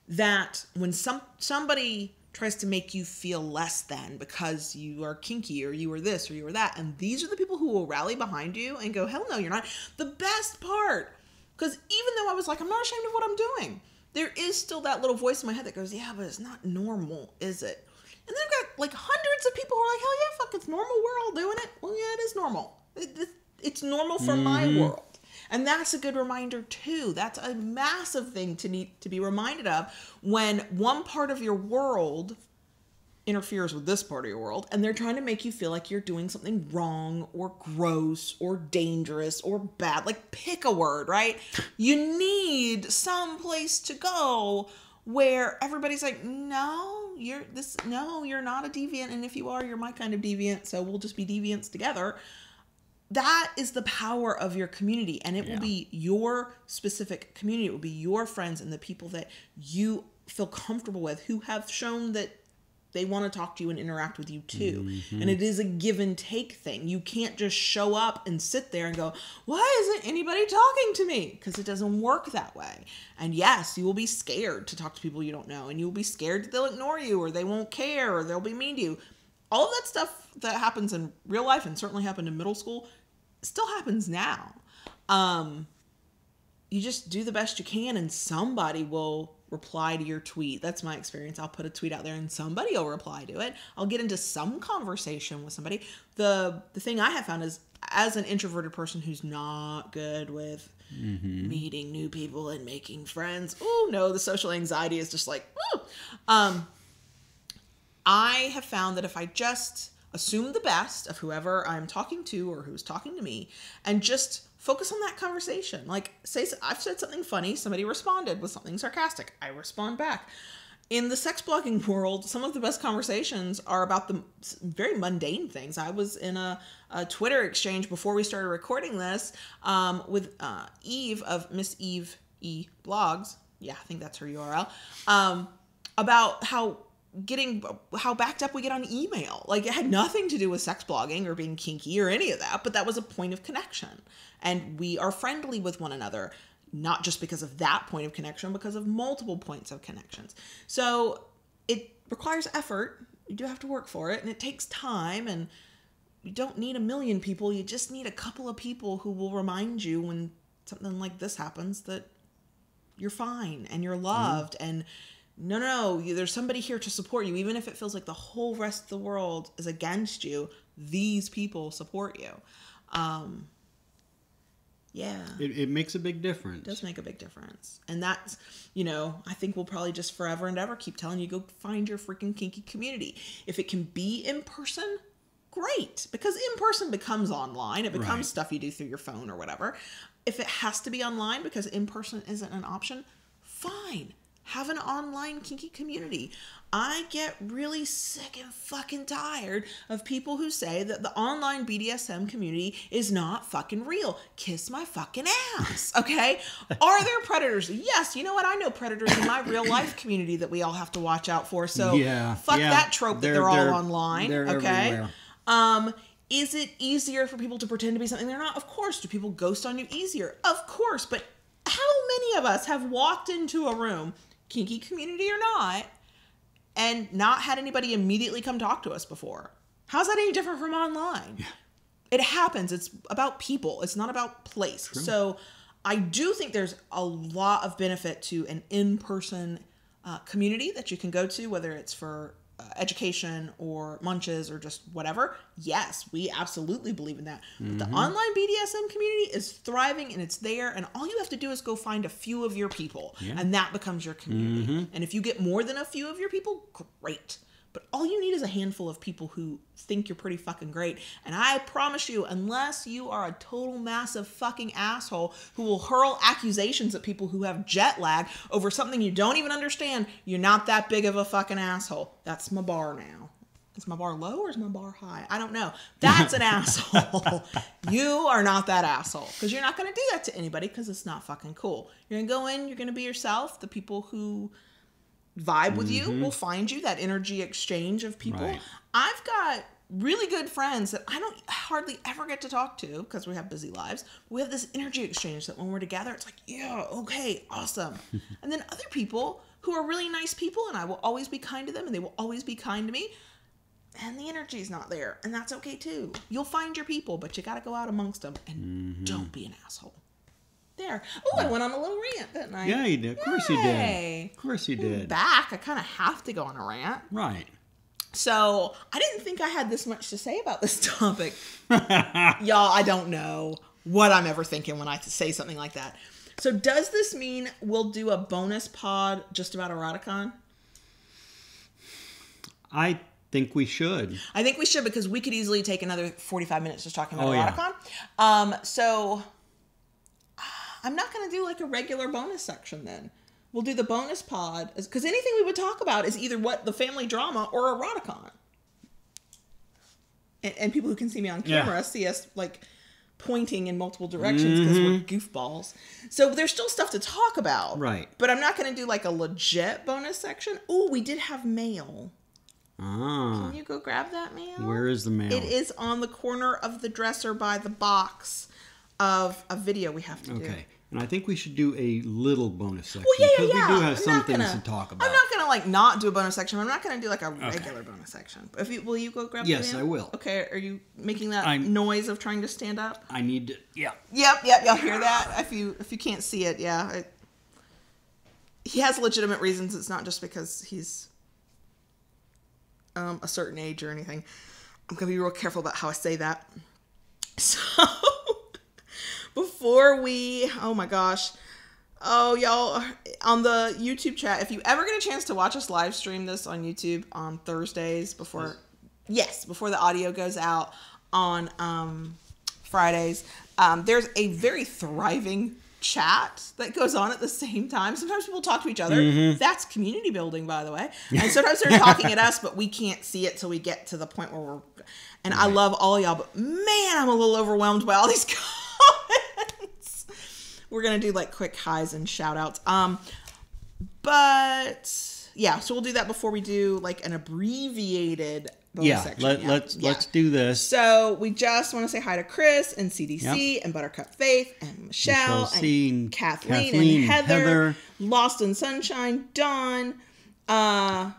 that when somebody tries to make you feel less than because you are kinky or you are this or you are that, and these are the people who will rally behind you and go, hell no, you're not. The best part, because even though I was like, I'm not ashamed of what I'm doing, there is still that little voice in my head that goes, yeah, but it's not normal, is it? And then I've got like hundreds of people who are like, hell yeah, fuck, it's normal, we're all doing it. Well, yeah, it is normal. It's normal for my world. And that's a good reminder too. That's a massive thing to need to be reminded of when one part of your world interferes with this part of your world, and they're trying to make you feel like you're doing something wrong or gross or dangerous or bad. Like, pick a word, right? You need some place to go where everybody's like, no, you're not a deviant, and if you are, you're my kind of deviant, so we'll just be deviants together. That is the power of your community, and it will be your specific community. It will be your friends and the people that you feel comfortable with, who have shown that they want to talk to you and interact with you too. And it is a give and take thing. You can't just show up and sit there and go, why isn't anybody talking to me? Because it doesn't work that way. And yes, you will be scared to talk to people you don't know, and you'll be scared that they'll ignore you, or they won't care, or they'll be mean to you. All of that stuff that happens in real life, and certainly happened in middle school, still happens now. You just do the best you can, and somebody will reply to your tweet. That's my experience. I'll put a tweet out there and somebody will reply to it. I'll get into some conversation with somebody. The thing I have found is, as an introverted person who's not good with meeting new people and making friends, oh no, the social anxiety is just like, I have found that if I just assume the best of whoever I'm talking to or who's talking to me, and just focus on that conversation. Like, say I've said something funny, somebody responded with something sarcastic, I respond back. In the sex blogging world, some of the best conversations are about the very mundane things. I was in a Twitter exchange before we started recording this with Eve of Miss Eve E Blogs. Yeah, I think that's her URL. About how backed up we get on email. Like, it had nothing to do with sex blogging or being kinky or any of that, but that was a point of connection. And we are friendly with one another, not just because of that point of connection, because of multiple points of connections. So it requires effort. You do have to work for it, and it takes time, and you don't need a million people. You just need a couple of people who will remind you when something like this happens that you're fine and you're loved and No. There's somebody here to support you. Even if it feels like the whole rest of the world is against you, these people support you. Yeah. It makes a big difference. It does make a big difference. And that's, I think we'll probably just forever and ever keep telling you, go find your freaking kinky community. If it can be in person, great. Because in person becomes online. It becomes stuff you do through your phone or whatever. If it has to be online because in person isn't an option, fine. Have an online kinky community. I get really sick and fucking tired of people who say that the online BDSM community is not fucking real. Kiss my fucking ass, okay? Are there predators? Yes, you know what? I know predators in my real life community that we all have to watch out for. So fuck that trope that they're all online, okay? Everywhere. Is it easier for people to pretend to be something they're not? Of course. Do people ghost on you easier? Of course. But how many of us have walked into a room, kinky community or not, and not had anybody immediately come talk to us before? How's that any different from online? Yeah. It happens. It's about people. It's not about place. True. So I do think there's a lot of benefit to an in-person community that you can go to, whether it's for education or munches or just whatever. Yes, we absolutely believe in that. But the online BDSM community is thriving and it's there, and all you have to do is go find a few of your people, and that becomes your community. And if you get more than a few of your people, great. But all you need is a handful of people who think you're pretty fucking great. And I promise you, unless you are a total massive fucking asshole who will hurl accusations at people who have jet lag over something you don't even understand, you're not that big of a fucking asshole. That's my bar now. Is my bar low or is my bar high? I don't know. That's an asshole. You are not that asshole. Because you're not going to do that to anybody because it's not fucking cool. You're going to go in, you're going to be yourself. The people who vibe with you will find you, that energy exchange of people. Right. I've got really good friends that I don't hardly ever get to talk to because we have busy lives. We have this energy exchange that when we're together, it's like, yeah, okay, awesome. And then other people who are really nice people, and I will always be kind to them and they will always be kind to me, and the energy's not there, and that's okay too. You'll find your people, but you got to go out amongst them and don't be an asshole. There. Oh, I went on a little rant, didn't I? Yeah, you did. Of course you did. Of course you did. Back, I kind of have to go on a rant. Right. So, I didn't think I had this much to say about this topic. Y'all, I don't know what I'm ever thinking when I say something like that. So, does this mean we'll do a bonus pod just about Eroticon? I think we should. I think we should, because we could easily take another 45 minutes just talking about Eroticon. Yeah. So I'm not going to do like a regular bonus section then. We'll do the bonus pod, because anything we would talk about is either what the family drama or Eroticon. And people who can see me on camera see us like pointing in multiple directions because we're goofballs. So there's still stuff to talk about. Right. But I'm not going to do like a legit bonus section. Oh, we did have mail. Ah. Can you go grab that mail? Where is the mail? It is on the corner of the dresser by the box of a video we have to do. Okay. And I think we should do a little bonus section. Well, yeah. Because we do have some things to talk about. I'm not going to like not do a bonus section. I'm not going to do like a regular bonus section. Will you go grab the mail? Yes, I will. Okay. Are you making that noise of trying to stand up? I need to, Yep. Y'all hear that? If you can't see it, yeah. He has legitimate reasons. It's not just because he's a certain age or anything. I'm going to be real careful about how I say that. So, before we, oh my gosh, y'all, on the YouTube chat, if you ever get a chance to watch us live stream this on YouTube on Thursdays before the audio goes out on Fridays, there's a very thriving chat that goes on at the same time. Sometimes people talk to each other. That's community building, by the way. And sometimes they're talking at us, but we can't see it till we get to the point where we're, and I love all y'all, but man, I'm a little overwhelmed by all these comments. We're going to do like quick highs and shout outs. But yeah, so we'll do that before we do like an abbreviated bonus section. Let's do this. So we just want to say hi to Chris and CDC and Buttercup Faith and Michelle and Kathleen and Heather, Lost in Sunshine, Dawn. Y'all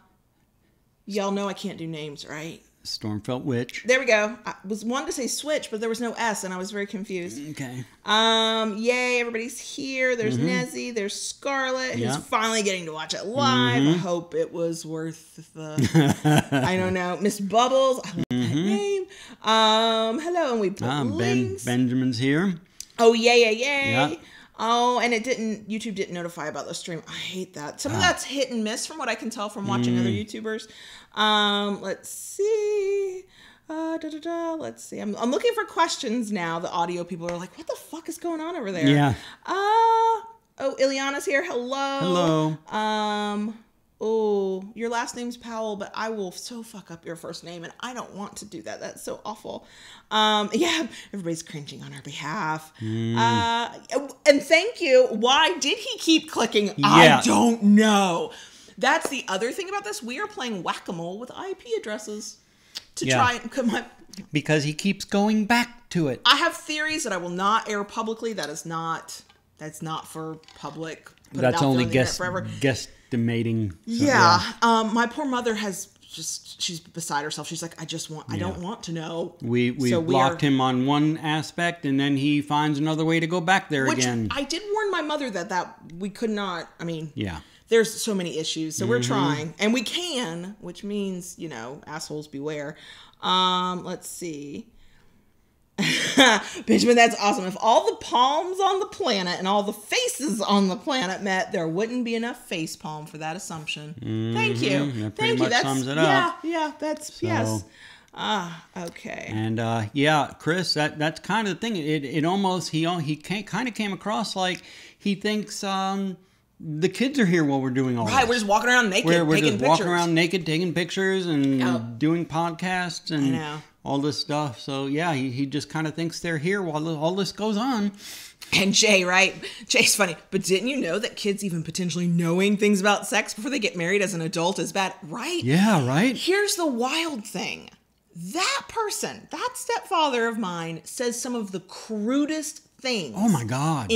know I can't do names, right? Stormfelt Witch. There we go. I was wanting to say Switch, but there was no S, and I was very confused. Okay. Yay, everybody's here. There's Nezzy. There's Scarlett, who's finally getting to watch it live. I hope it was worth the, I don't know, Miss Bubbles. I love that name. Hello, and we put links. Benjamin's here. Oh, yay. Yep. Oh, and YouTube didn't notify about the stream. I hate that. Some of that's hit and miss from what I can tell from watching other YouTubers. Let's see. Let's see. I'm looking for questions now. The audio people are like, what the fuck is going on over there? Yeah. Oh, Ileana's here. Hello. Hello. Oh, your last name's Powell, but I will so fuck up your first name, and I don't want to do that. That's so awful. Yeah, everybody's cringing on our behalf. And thank you. Why did he keep clicking? Yeah. I don't know. That's the other thing about this. We are playing whack-a-mole with IP addresses to try and come up. Because he keeps going back to it. I have theories that I will not air publicly. That's not for public. That's only guesstimating. So, yeah. My poor mother has she's beside herself. She's like, I don't want to know. We blocked him on one aspect, and then he finds another way to go back there again. I did warn my mother that we could not, yeah. There's so many issues, so we're trying, and we can, which means, assholes beware. Let's see. Benjamin, that's awesome. If all the palms on the planet and all the faces on the planet met, there wouldn't be enough face palm for that assumption. Thank you. That pretty much sums it up. Yeah, that's, yes. Okay. And Chris, that's kind of the thing. It almost, he kind of came across like he thinks the kids are here while we're doing all this. Right, we're just walking around naked, we're taking just pictures. walking around naked, taking pictures and doing podcasts and all this stuff. So yeah, he just kind of thinks they're here while all this goes on. And Jay, right? Jay's funny. But didn't you know that kids even potentially knowing things about sex before they get married as an adult is bad? Right? Yeah, right? Here's the wild thing. That person, that stepfather of mine, says some of the crudest things. Oh my God.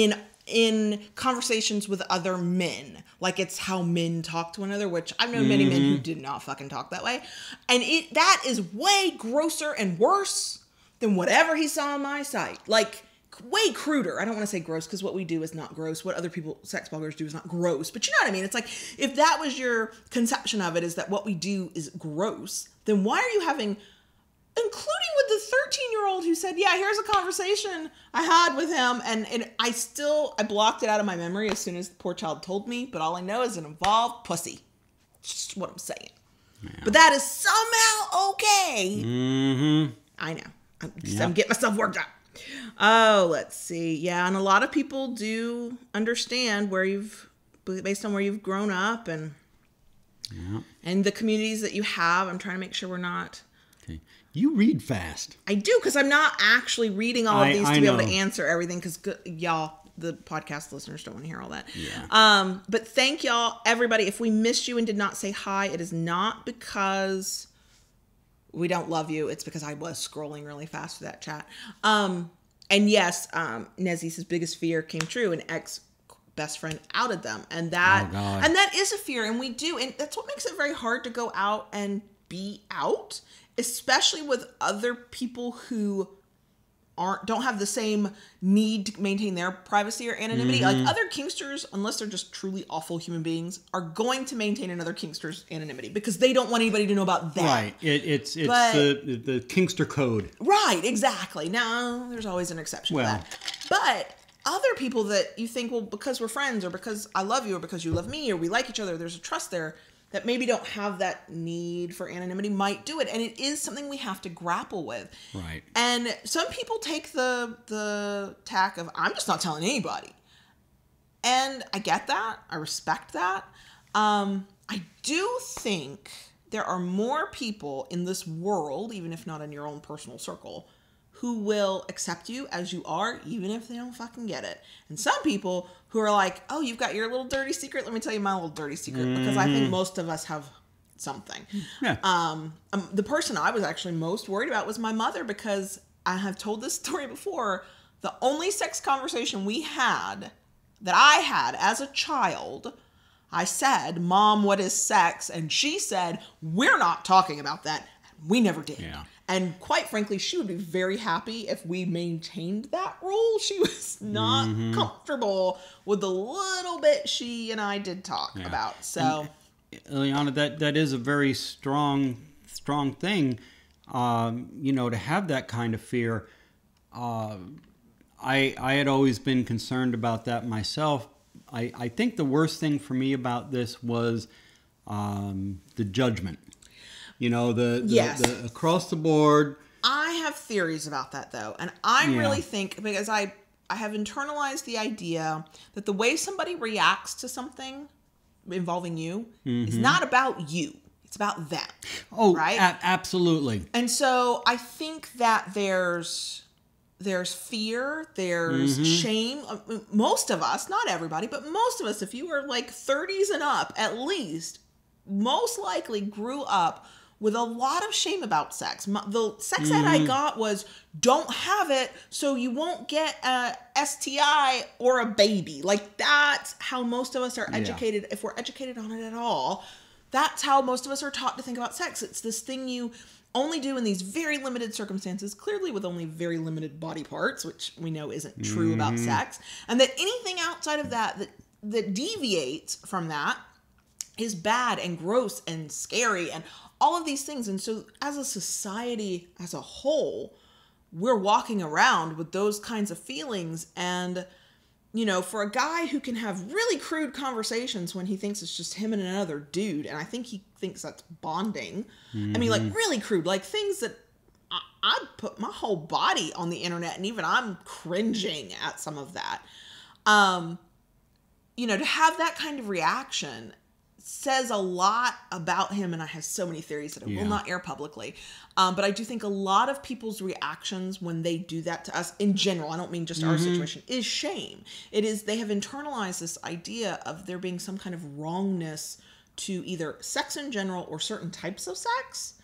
In conversations with other men. Like it's how men talk to one another, which I've known many men who did not fucking talk that way. And that is way grosser and worse than whatever he saw on my site. Like way cruder. I don't want to say gross because what we do is not gross. What other people, sex bloggers, do is not gross. But you know what I mean? It's like if that was your conception of it, is that what we do is gross, then why are you having, including with the 13-year-old who said, yeah, here's a conversation I had with him. And I blocked it out of my memory as soon as the poor child told me. But all I know is it involved pussy. It's just what I'm saying. Yeah. But that is somehow okay. Mm-hmm. I know. I'm getting myself worked up. Oh, let's see. Yeah, and a lot of people do understand based on where you've grown up and the communities that you have. I'm trying to make sure we're not... Okay. You read fast. I do, because I'm not actually reading all of these to be able to answer everything, because y'all, the podcast listeners, don't want to hear all that. Yeah. But thank y'all, everybody. If we missed you and did not say hi, it is not because we don't love you. It's because I was scrolling really fast through that chat. And yes, Nezzy's biggest fear came true. An ex-best friend outed them. And that is a fear. And we do. And that's what makes it very hard to go out and be out, especially with other people who don't have the same need to maintain their privacy or anonymity. Like other kinksters, unless they're just truly awful human beings, are going to maintain another kinkster's anonymity because they don't want anybody to know about that. Right. It's the kinkster code. Right. Exactly. Now, there's always an exception to that. But other people that you think, well, because we're friends or because I love you or because you love me or we like each other, there's a trust there, that maybe don't have that need for anonymity might do it. And it is something we have to grapple with. Right. And some people take the tack of, I'm just not telling anybody. And I get that. I respect that. I do think there are more people in this world, even if not in your own personal circle, who will accept you as you are, even if they don't fucking get it. And some people who are like, oh, you've got your little dirty secret. Let me tell you my little dirty secret. Because I think most of us have something. Yeah. The person I was actually most worried about was my mother, because I have told this story before. The only sex conversation that I had as a child, I said, Mom, what is sex? And she said, we're not talking about that. We never did. Yeah. And quite frankly, she would be very happy if we maintained that rule. She was not comfortable with the little bit she and I did talk about. So, and, Liana, that is a very strong thing, to have that kind of fear. I had always been concerned about that myself. I think the worst thing for me about this was the judgment. The across the board. I have theories about that, though. And I really think, because I have internalized the idea that the way somebody reacts to something involving you is not about you. It's about them. Oh, right? Absolutely. And so I think that there's fear, there's shame. Most of us, not everybody, but most of us, if you were like 30s and up, at least, most likely grew up with a lot of shame about sex. The sex ed I got was, don't have it so you won't get a STI or a baby. Like, that's how most of us are educated, if we're educated on it at all. That's how most of us are taught to think about sex. It's this thing you only do in these very limited circumstances, clearly with only very limited body parts, which we know isn't true about sex. And that anything outside of that deviates from that is bad and gross and scary and all of these things. And so as a society as a whole, we're walking around with those kinds of feelings. And, for a guy who can have really crude conversations when he thinks it's just him and another dude, and I think he thinks that's bonding. I mean, like really crude, like things that I'd put my whole body on the internet, and even I'm cringing at some of that. To have that kind of reaction says a lot about him, and I have so many theories that I will not air publicly. But I do think a lot of people's reactions when they do that to us in general, I don't mean just our situation, is shame. It is, they have internalized this idea of there being some kind of wrongness to either sex in general or certain types of sex.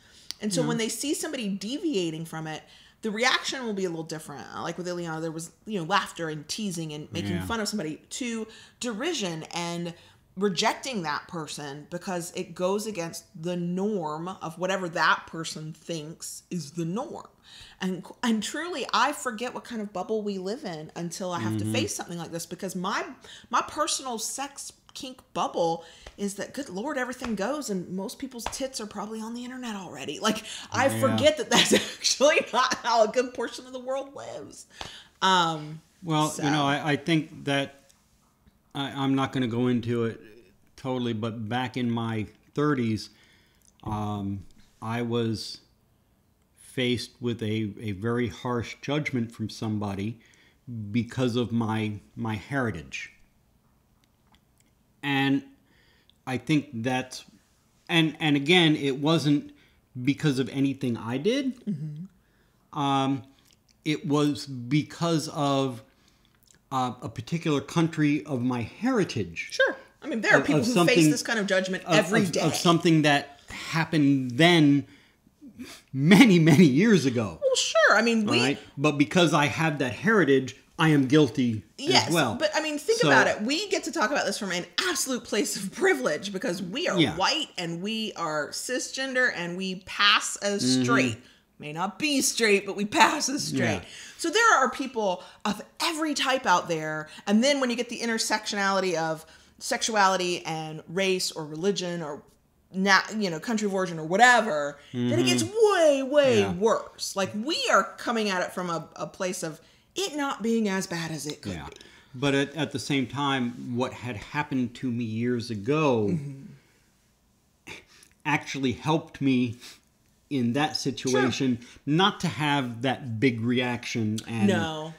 And so when they see somebody deviating from it, the reaction will be a little different. Like with Ileana, there was, laughter and teasing and making fun of somebody, to derision and rejecting that person because it goes against the norm of whatever that person thinks is the norm. And truly, I forget what kind of bubble we live in until I have to face something like this, because my personal sex kink bubble is that, good Lord, everything goes, and most people's tits are probably on the internet already. Like, I forget that that's actually not how a good portion of the world lives. I think that I'm not going to go into it totally, but back in my 30s, I was faced with a very harsh judgment from somebody because of my heritage. And I think that's, and again, it wasn't because of anything I did. It was because of a particular country of my heritage. Sure. I mean, there are people who face this kind of judgment every day. Of something that happened then many, many years ago. Well, sure. I mean, But because I have that heritage, I am guilty as well. But I mean, think about it. We get to talk about this from an absolute place of privilege because we are white and we are cisgender and we pass as straight. May not be straight, but we pass as straight. So there are people of every type out there. And then when you get the intersectionality of sexuality and race or religion or country of origin or whatever, then it gets way, way worse. Like, we are coming at it from a place of it not being as bad as it could be. But at the same time, what had happened to me years ago actually helped me in that situation not to have that big reaction. And,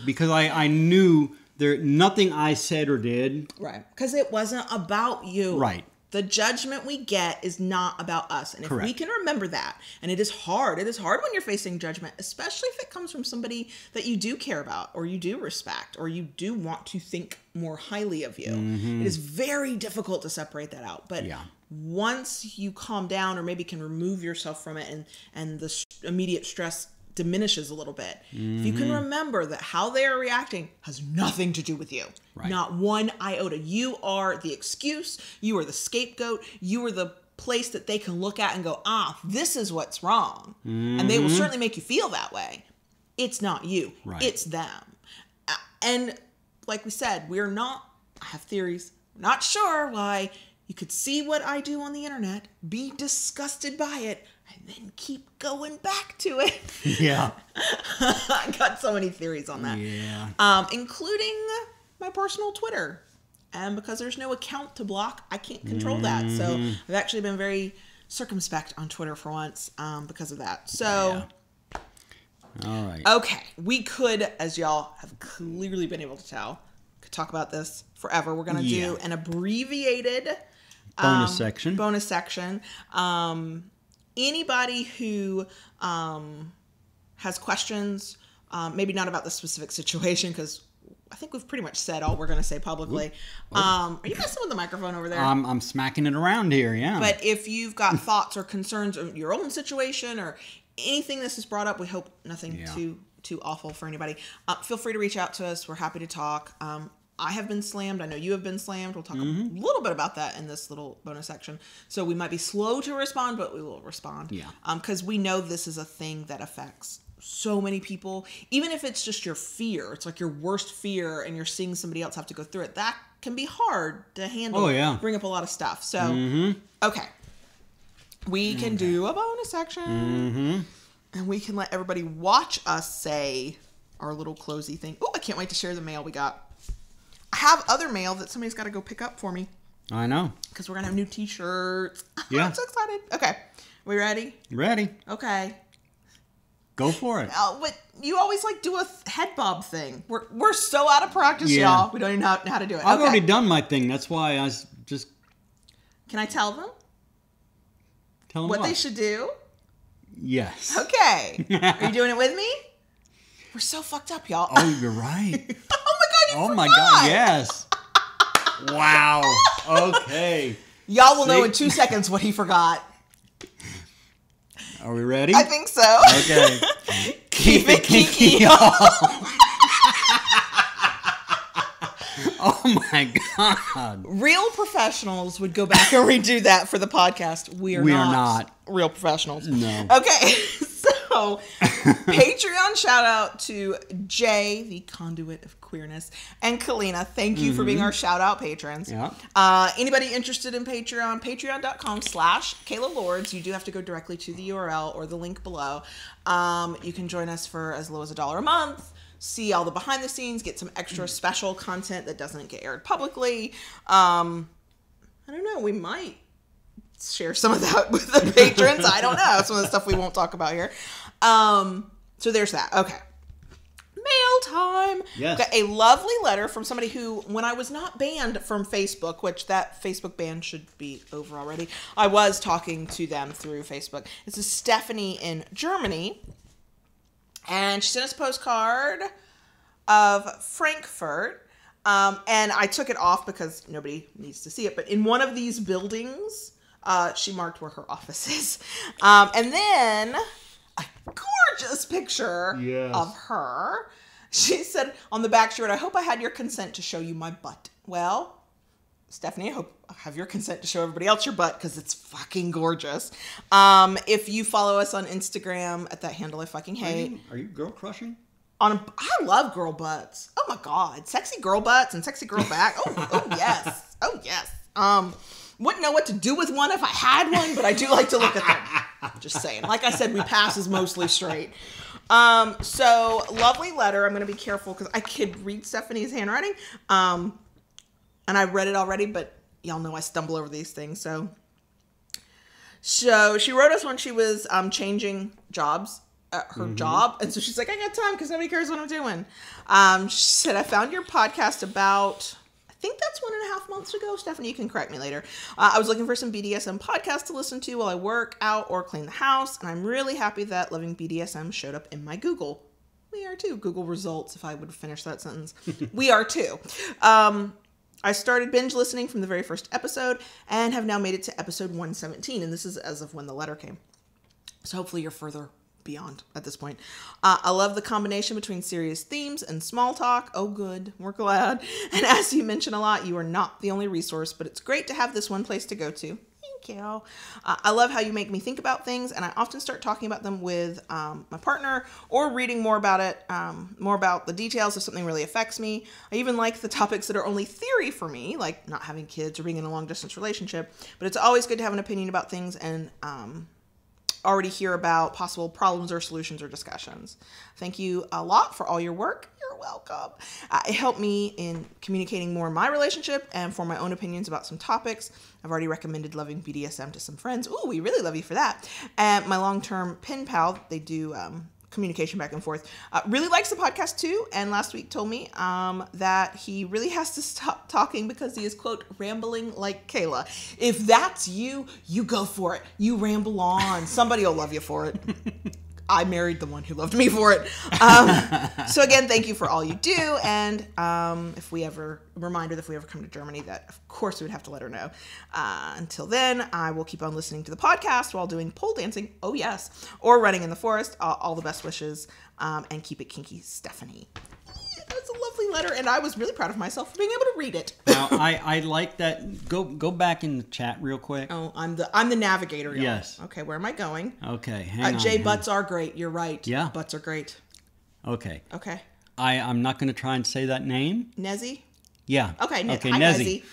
because I knew nothing I said or did. Right. Because it wasn't about you. Right. The judgment we get is not about us. And if we can remember that, and it is hard when you're facing judgment, especially if it comes from somebody that you do care about or you do respect or you do want to think more highly of you. It is very difficult to separate that out. But once you calm down or maybe can remove yourself from it and the immediate stress diminishes a little bit. If you can remember that how they are reacting has nothing to do with you. Right. Not one iota. You are the excuse. You are the scapegoat. You are the place that they can look at and go, this is what's wrong. And they will certainly make you feel that way. It's not you. Right. It's them. And like we said, I have theories. Not sure why you could see what I do on the internet, be disgusted by it, and then keep going back to it. Yeah. I got so many theories on that. Yeah. Including my personal Twitter. And because there's no account to block, I can't control that. So I've actually been very circumspect on Twitter for once because of that. So, All right. Okay. We could, as y'all have clearly been able to tell, could talk about this forever. We're going to do an abbreviated Bonus section. Anybody who has questions, maybe not about the specific situation, because I think we've pretty much said all we're going to say publicly. Are you messing with the microphone over there? I'm smacking it around here, yeah. But if you've got thoughts or concerns of your own situation or anything this has brought up, we hope nothing too awful for anybody. Feel free to reach out to us. We're happy to talk. I have been slammed. I know you have been slammed. We'll talk a little bit about that in this little bonus section. So we might be slow to respond, but we will respond. Yeah. Because we know this is a thing that affects so many people. Even if it's just your fear, it's like your worst fear, and you're seeing somebody else have to go through it. That can be hard to handle. Oh, yeah. Bring up a lot of stuff. So, okay. We can do a bonus section. And we can let everybody watch us say our little closey thing. Oh, I can't wait to share the mail we got. I have other mail that somebody's got to go pick up for me. I know. Because we're going to have new t-shirts. Yeah. I'm so excited. Okay. We ready? Ready. Okay. Go for it. But you always do a head bob thing. We're so out of practice, y'all. We don't even know how to do it. I've already done my thing. That's why I just... Can I tell them? Tell them what they should do? Yes. Okay. Are you doing it with me? We're so fucked up, y'all. Oh, you're right. Oh my God, yes. Wow. Okay. Y'all will know in 2 seconds what he forgot. Are we ready? I think so. Okay. Keep it kinky, y'all. Oh my God. Real professionals would go back and redo that for the podcast. We are not real professionals. No. Okay. So, Patreon shout out to Jay, the conduit of queerness, and Kalina. Thank you for being our shout out patrons. Yeah. Anybody interested in Patreon, patreon.com/Kayla Lords. You do have to go directly to the URL or the link below. You can join us for as low as $1 a month. See all the behind the scenes, get some extra special content that doesn't get aired publicly. I don't know. We might share some of that with the patrons. I don't know. Some of the stuff we won't talk about here. So there's that. Okay. Mail time. Yes. Got a lovely letter from somebody who, when I was not banned from Facebook, which that Facebook ban should be over already, I was talking to them through Facebook. This is Stephanie in Germany. And she sent us a postcard of Frankfurt. And I took it off because nobody needs to see it. But in one of these buildings, she marked where her office is. And then a gorgeous picture of her. She said on the back, she wrote, "I hope I had your consent to show you my butt." Well, Stephanie, I hope I have your consent to show everybody else your butt because it's fucking gorgeous. If you follow us on Instagram at that handle I fucking hate. Are you girl crushing? I love girl butts. Oh my God. Sexy girl butts and sexy girl back. Oh yes. Oh yes. Wouldn't know what to do with one if I had one, but I do like to look at them. Just saying. Like I said, we pass as mostly straight. So lovely letter. I'm going to be careful because I could read Stephanie's handwriting. And I read it already, but y'all know I stumble over these things. So she wrote us when she was changing jobs at her job. And so she's like, I got time because nobody cares what I'm doing. She said, I found your podcast about, I think that's 1.5 months ago. Stephanie, you can correct me later. I was looking for some BDSM podcasts to listen to while I work out or clean the house. And I'm really happy that Loving BDSM showed up in my Google. We are too. Google results, if I would finish that sentence. We are too. I started binge listening from the very first episode and have now made it to episode 117. And this is as of when the letter came. So hopefully you're further beyond at this point. I love the combination between serious themes and small talk. Oh, good. We're glad. And as you mention a lot, you are not the only resource, but it's great to have this one place to go to. Thank you. I love how you make me think about things, and I often start talking about them with my partner or reading more about it, more about the details if something really affects me. I even like the topics that are only theory for me, like not having kids or being in a long-distance relationship, but it's always good to have an opinion about things and already hear about possible problems or solutions or discussions. Thank you a lot for all your work. You're welcome. It helped me in communicating more in my relationship and for my own opinions about some topics. I've already recommended loving BDSM to some friends. Ooh, we really love you for that. And my long-term pen pal, they do communication back and forth, really likes the podcast too. And last week told me that he really has to stop talking because he is, quote, rambling like Kayla. If that's you, you go for it. You ramble on. Somebody will love you for it. I married the one who loved me for it. So again, thank you for all you do. And if we ever come to Germany, that of course we would have to let her know. Until then, I will keep on listening to the podcast while doing pole dancing. Oh yes. Or running in the forest. All the best wishes. And keep it kinky, Stephanie. That's a lovely letter, and I was really proud of myself for being able to read it. Now, I like that. Go back in the chat real quick. Oh, I'm the navigator. Y'all. Yes. Okay, where am I going? Okay, hang on. Jay, butts are great. You're right. Yeah. Butts are great. Okay. Okay. I'm not going to try and say that name. Nezzy? Yeah. Okay, hi, Nezzy.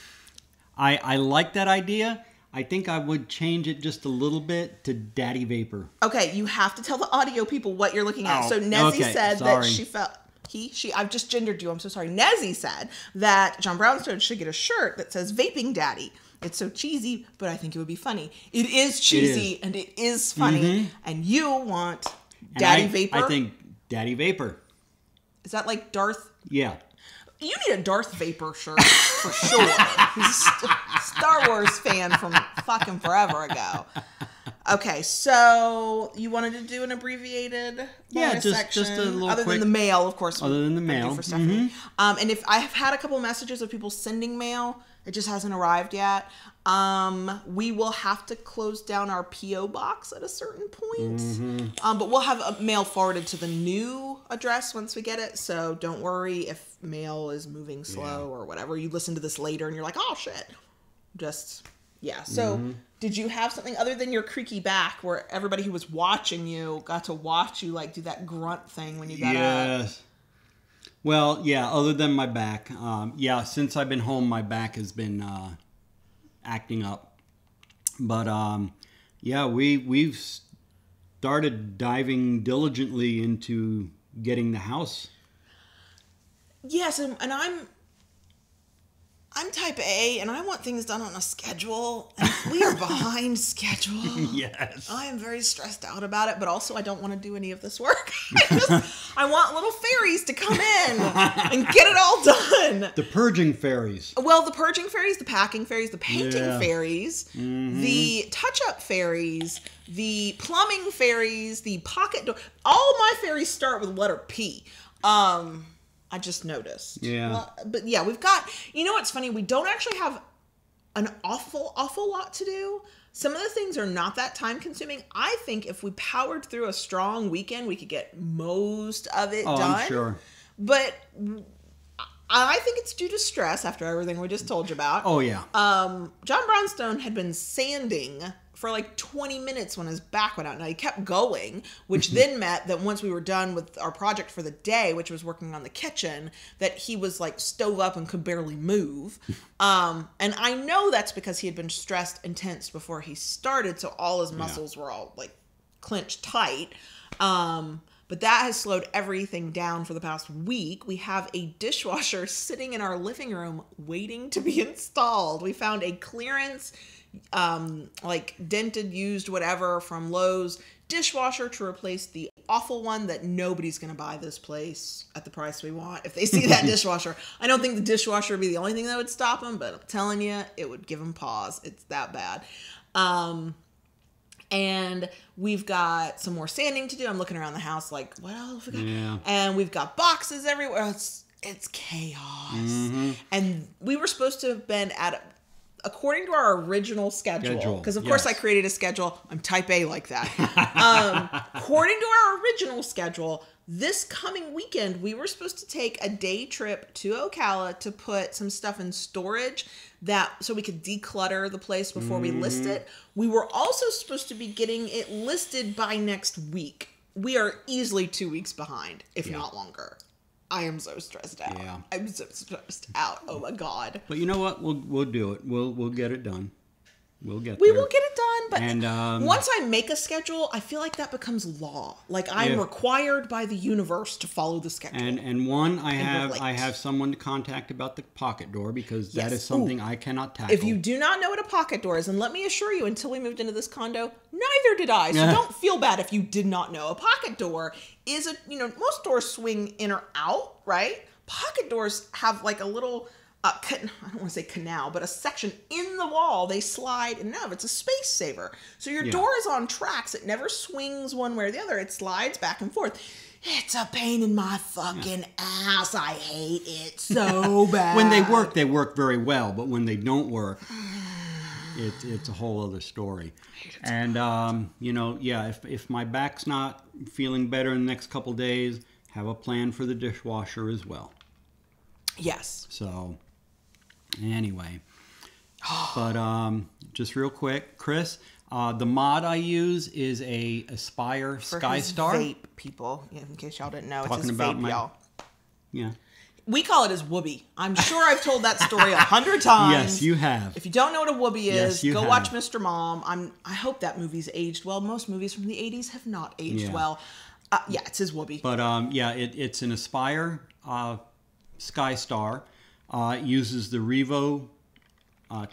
I like that idea. I think I would change it just a little bit to Daddy Vapor. Okay, you have to tell the audio people what you're looking at. Oh, So Nezzy said sorry. that she felt... I've just gendered you. I'm so sorry. Nezzy said that John Brownstone should get a shirt that says Vaping Daddy. It's so cheesy, but I think it would be funny. It is cheesy and it is funny. Mm-hmm. And you want Daddy Vapor? I think Daddy Vapor. Is that like Darth? Yeah. You need a Darth Vapor shirt for sure. He's a Star Wars fan from fucking forever ago. Okay, so you wanted to do an abbreviated just a little other quick, than the mail, of course. Other than the mail, for Stephanie. And if I have had a couple of messages of people sending mail, it just hasn't arrived yet. We will have to close down our PO box at a certain point. But we'll have a mail forwarded to the new address once we get it. So don't worry if mail is moving slow or whatever. You listen to this later and you're like, oh shit. So did you have something other than your creaky back where everybody who was watching you got to watch you like do that grunt thing when you got up? Yes. Well, yeah, other than my back. Since I've been home, my back has been acting up. But we've started diving diligently into getting the house. Yes, and I'm type A, and I want things done on a schedule. And we are behind schedule. Yes. I am very stressed out about it, but also I don't want to do any of this work. I want little fairies to come in and get it all done. The purging fairies. Well, the purging fairies, the packing fairies, the painting fairies, the touch-up fairies, the plumbing fairies, the pocket door. All my fairies start with the letter P. I just noticed. Yeah. Well, but yeah, we've got, you know what's funny? We don't actually have an awful lot to do. Some of the things are not that time consuming. I think if we powered through a strong weekend, we could get most of it done. I'm sure. But I think it's due to stress after everything we just told you about. Oh, yeah. John Brownstone had been sanding for like 20 minutes when his back went out. Now he kept going, which then meant that once we were done with our project for the day, which was working on the kitchen, that he was like stove up and could barely move. And I know that's because he had been stressed and tense before he started, so all his muscles were all like clenched tight. But that has slowed everything down for the past week. We have a dishwasher sitting in our living room waiting to be installed. We found a clearance like dented, used, whatever from Lowe's dishwasher to replace the awful one that nobody's going to buy this place at the price we want. If they see that dishwasher, I don't think the dishwasher would be the only thing that would stop them, but I'm telling you, it would give them pause. It's that bad. And we've got some more sanding to do. I'm looking around the house like, what else have we got? Yeah. And we've got boxes everywhere. It's chaos. And we were supposed to have been according to our original schedule, because of course I created a schedule. I'm type A like that. According to our original schedule, this coming weekend, we were supposed to take a day trip to Ocala to put some stuff in storage that so we could declutter the place before we list it. We were also supposed to be getting it listed by next week. We are easily 2 weeks behind, if not longer. I am so stressed out. Yeah. I'm so stressed out. Oh my God. But you know what? We'll do it. We'll get it done. We will get it done, but and, once I make a schedule, I feel like that becomes law. Like I'm required by the universe to follow the schedule. And I have someone to contact about the pocket door because that is something I cannot tackle. If you do not know what a pocket door is, and let me assure you, until we moved into this condo, neither did I. So don't feel bad if you did not know. A pocket door is most doors swing in or out, right? Pocket doors have like a little, I don't want to say canal, but a section in the wall. They slide in and out. It's a space saver. So your door is on tracks. It never swings one way or the other. It slides back and forth. It's a pain in my fucking ass. I hate it so bad. When they work very well. But when they don't work, it's a whole other story. And, if my back's not feeling better in the next couple days, have a plan for the dishwasher as well. Yes. So... Anyway, but just real quick, Chris, the mod I use is a Aspire SkyStar. Vape people, in case y'all didn't know, Talking it's his about vape, y'all. Yeah. We call it his whoopee. I'm sure I've told that story 100 times. Yes, you have. If you don't know what a whoopee is, go watch Mr. Mom. I hope that movie's aged well. Most movies from the 80s have not aged well. It's his whoopee. But it's an Aspire SkyStar. It uses the Revo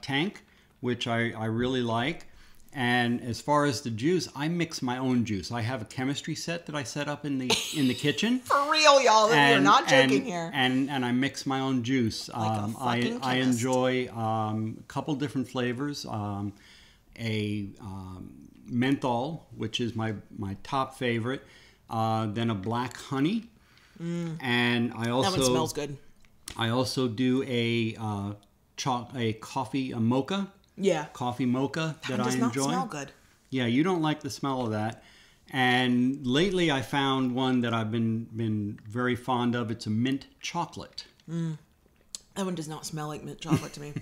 tank, which I really like. And as far as the juice, I mix my own juice. I have a chemistry set that I set up in the kitchen. For real, y'all. We're not joking here. And I mix my own juice. I enjoy a couple different flavors. A menthol, which is my top favorite. Then a black honey. And I also... That one smells good. I also do a coffee, a mocha. Yeah. Coffee mocha that I enjoy. That does not smell good. Yeah, you don't like the smell of that. And lately I found one that I've been very fond of. It's a mint chocolate. That one does not smell like mint chocolate to me.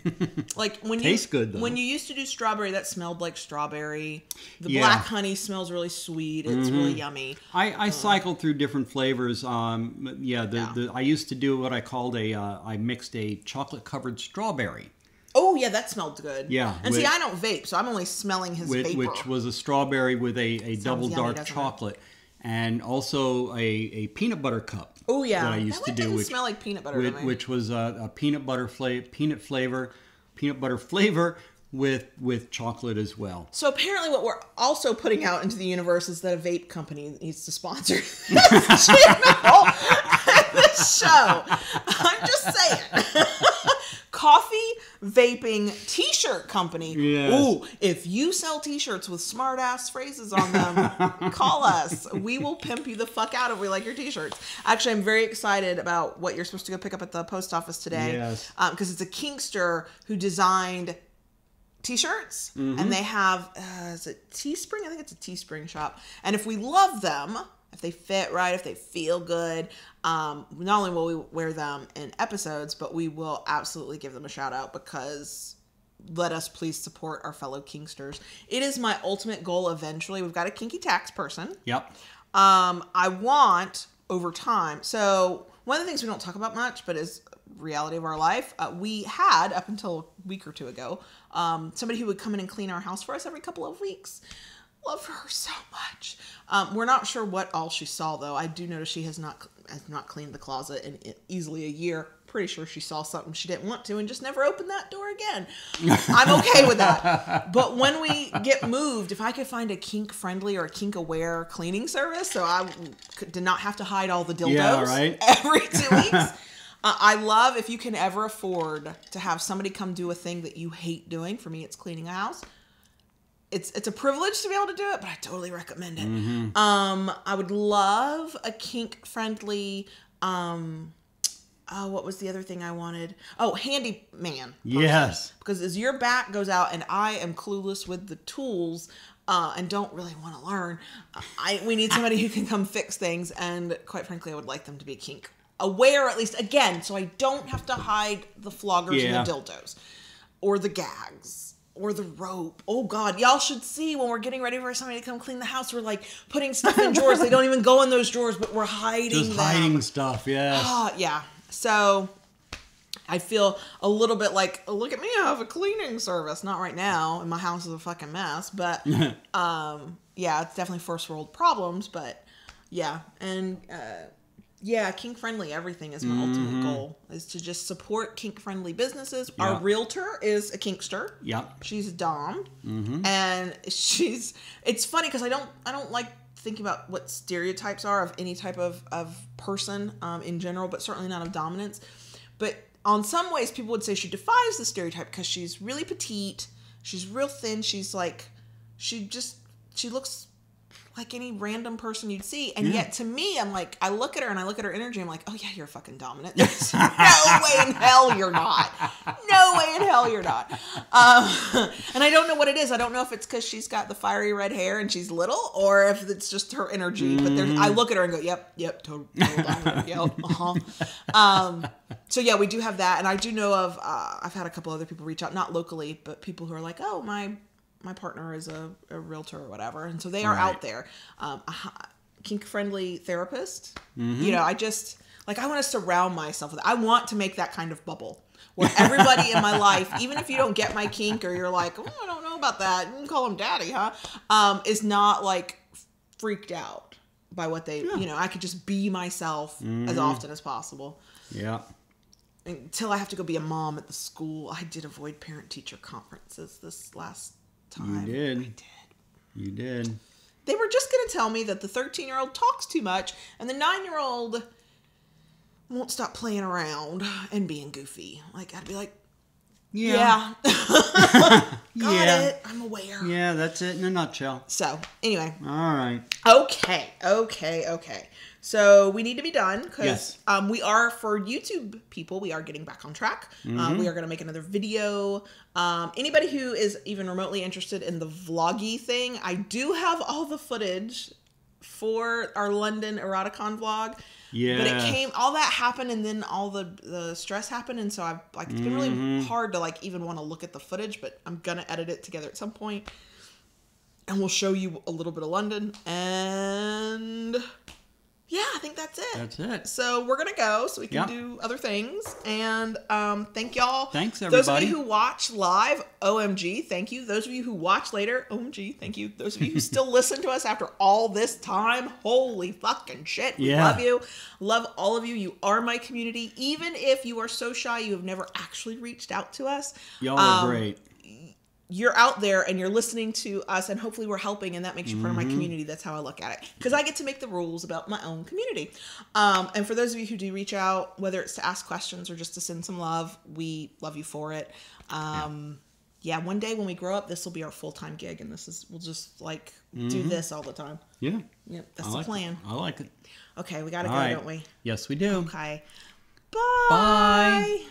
Like when tastes good though. When you used to do strawberry, that smelled like strawberry. The black honey smells really sweet. It's really yummy. I cycled through different flavors. I used to do what I called I mixed a chocolate covered strawberry. Oh yeah, that smelled good. Yeah, and see, I don't vape, so I'm only smelling his vapor. Which was a strawberry with a double dark chocolate, and also a peanut butter cup. Oh yeah, that I used to do. Which smell like peanut butter to me. Which was a peanut butter flavor with chocolate as well. So apparently, what we're also putting out into the universe is that a vape company needs to sponsor this channel and this show. I'm just saying. Coffee vaping t-shirt company. Yes. Ooh, if you sell t-shirts with smart ass phrases on them, call us. We will pimp you the fuck out if we like your t-shirts. Actually, I'm very excited about what you're supposed to go pick up at the post office today. Yes. Because it's a Kinkster who designed t-shirts, and they have is it Teespring? I think it's a Teespring shop. And if we love them, if they fit right, if they feel good, not only will we wear them in episodes, but we will absolutely give them a shout out because let us please support our fellow Kinksters. It is my ultimate goal eventually. We've got a kinky tax person. Yep. I want over time. So one of the things we don't talk about much, but is reality of our life, we had up until a week or two ago, somebody who would come in and clean our house for us every couple of weeks. Love her so much. We're not sure what all she saw though. I do notice she has not cleaned the closet in easily a year. Pretty sure she saw something she didn't want to and just never opened that door again. I'm okay with that. But when we get moved, if I could find a kink friendly or a kink aware cleaning service, so I did not have to hide all the dildos every 2 weeks. I love if you can ever afford to have somebody come do a thing that you hate doing. For me, it's cleaning a house. It's a privilege to be able to do it, but I totally recommend it. I would love a kink-friendly, what was the other thing I wanted? Oh, handyman. Yes. Because as your back goes out and I am clueless with the tools and don't really want to learn, we need somebody who can come fix things. And quite frankly, I would like them to be kink aware, at least, again, so I don't have to hide the floggers and the dildos. or the gags or the rope. Oh God, y'all should see when we're getting ready for somebody to come clean the house. We're like putting stuff in drawers. They don't even go in those drawers, but we're hiding Just them. hiding stuff, yes. Yeah. So I feel a little bit like, oh, look at me, I have a cleaning service. Not right now, and my house is a fucking mess. But yeah, it's definitely first world problems. But yeah, and yeah, kink friendly everything is my ultimate goal, is to just support kink friendly businesses. Yeah. Our realtor is a kinkster. Yep. She's a dom, and it's funny because I don't like thinking about what stereotypes are of any type of person in general, but certainly not of dominance. But on some ways, people would say she defies the stereotype because she's really petite, she's real thin, she's like, she looks like any random person you'd see, and yet to me, I'm like, I look at her and I look at her energy, I'm like, oh yeah, you're fucking dominant. There's no way in hell you're not. No way in hell you're not. And I don't know what it is. I don't know if it's because she's got the fiery red hair and she's little, or if it's just her energy. But I look at her and go, yep, total dominant. Yep, So yeah, we do have that, and I do know of. I've had a couple other people reach out, not locally, but people who are like, oh, my partner is a realtor or whatever, and so they are out there. A kink friendly therapist. You know, I want to surround myself with it. I want to make that kind of bubble where everybody in my life, even if you don't get my kink or you're like, oh, I don't know about that, you can call him daddy, huh? Is not like freaked out by what they, you know, I could just be myself as often as possible. Yeah. Until I have to go be a mom at the school. I did avoid parent-teacher conferences this last time. You did. I did. You did. They were just going to tell me that the 13-year-old talks too much and the 9-year-old won't stop playing around and being goofy. Like, I'd be like, yeah. Got it. I'm aware. Yeah, that's it in a nutshell. So, anyway. All right. Okay. So we need to be done because we are, for YouTube people, we are getting back on track. We are going to make another video. Anybody who is even remotely interested in the vloggy thing, I do have all the footage for our London Eroticon vlog. Yeah. But all that happened, and then all the stress happened, and so I've it's been really hard to even want to look at the footage, but I'm gonna edit it together at some point, and we'll show you a little bit of London, and yeah, I think that's it. That's it. So we're going to go so we can do other things. And thank y'all. Thanks, everybody. Those of you who watch live, OMG, thank you. Those of you who watch later, OMG, thank you. Those of you who still listen to us after all this time, holy fucking shit. We love you. Love all of you. You are my community. Even if you are so shy you have never actually reached out to us. Y'all are great. You're out there and you're listening to us, and hopefully we're helping, and that makes you part of my community. That's how I look at it, because I get to make the rules about my own community. And for those of you who do reach out, whether it's to ask questions or just to send some love, we love you for it. Yeah, one day when we grow up, this will be our full-time gig, and we'll just do this all the time. Yeah. Yep, that's the plan. I like it. Okay, we gotta go, don't we? Yes, we do. Okay. Bye. Bye.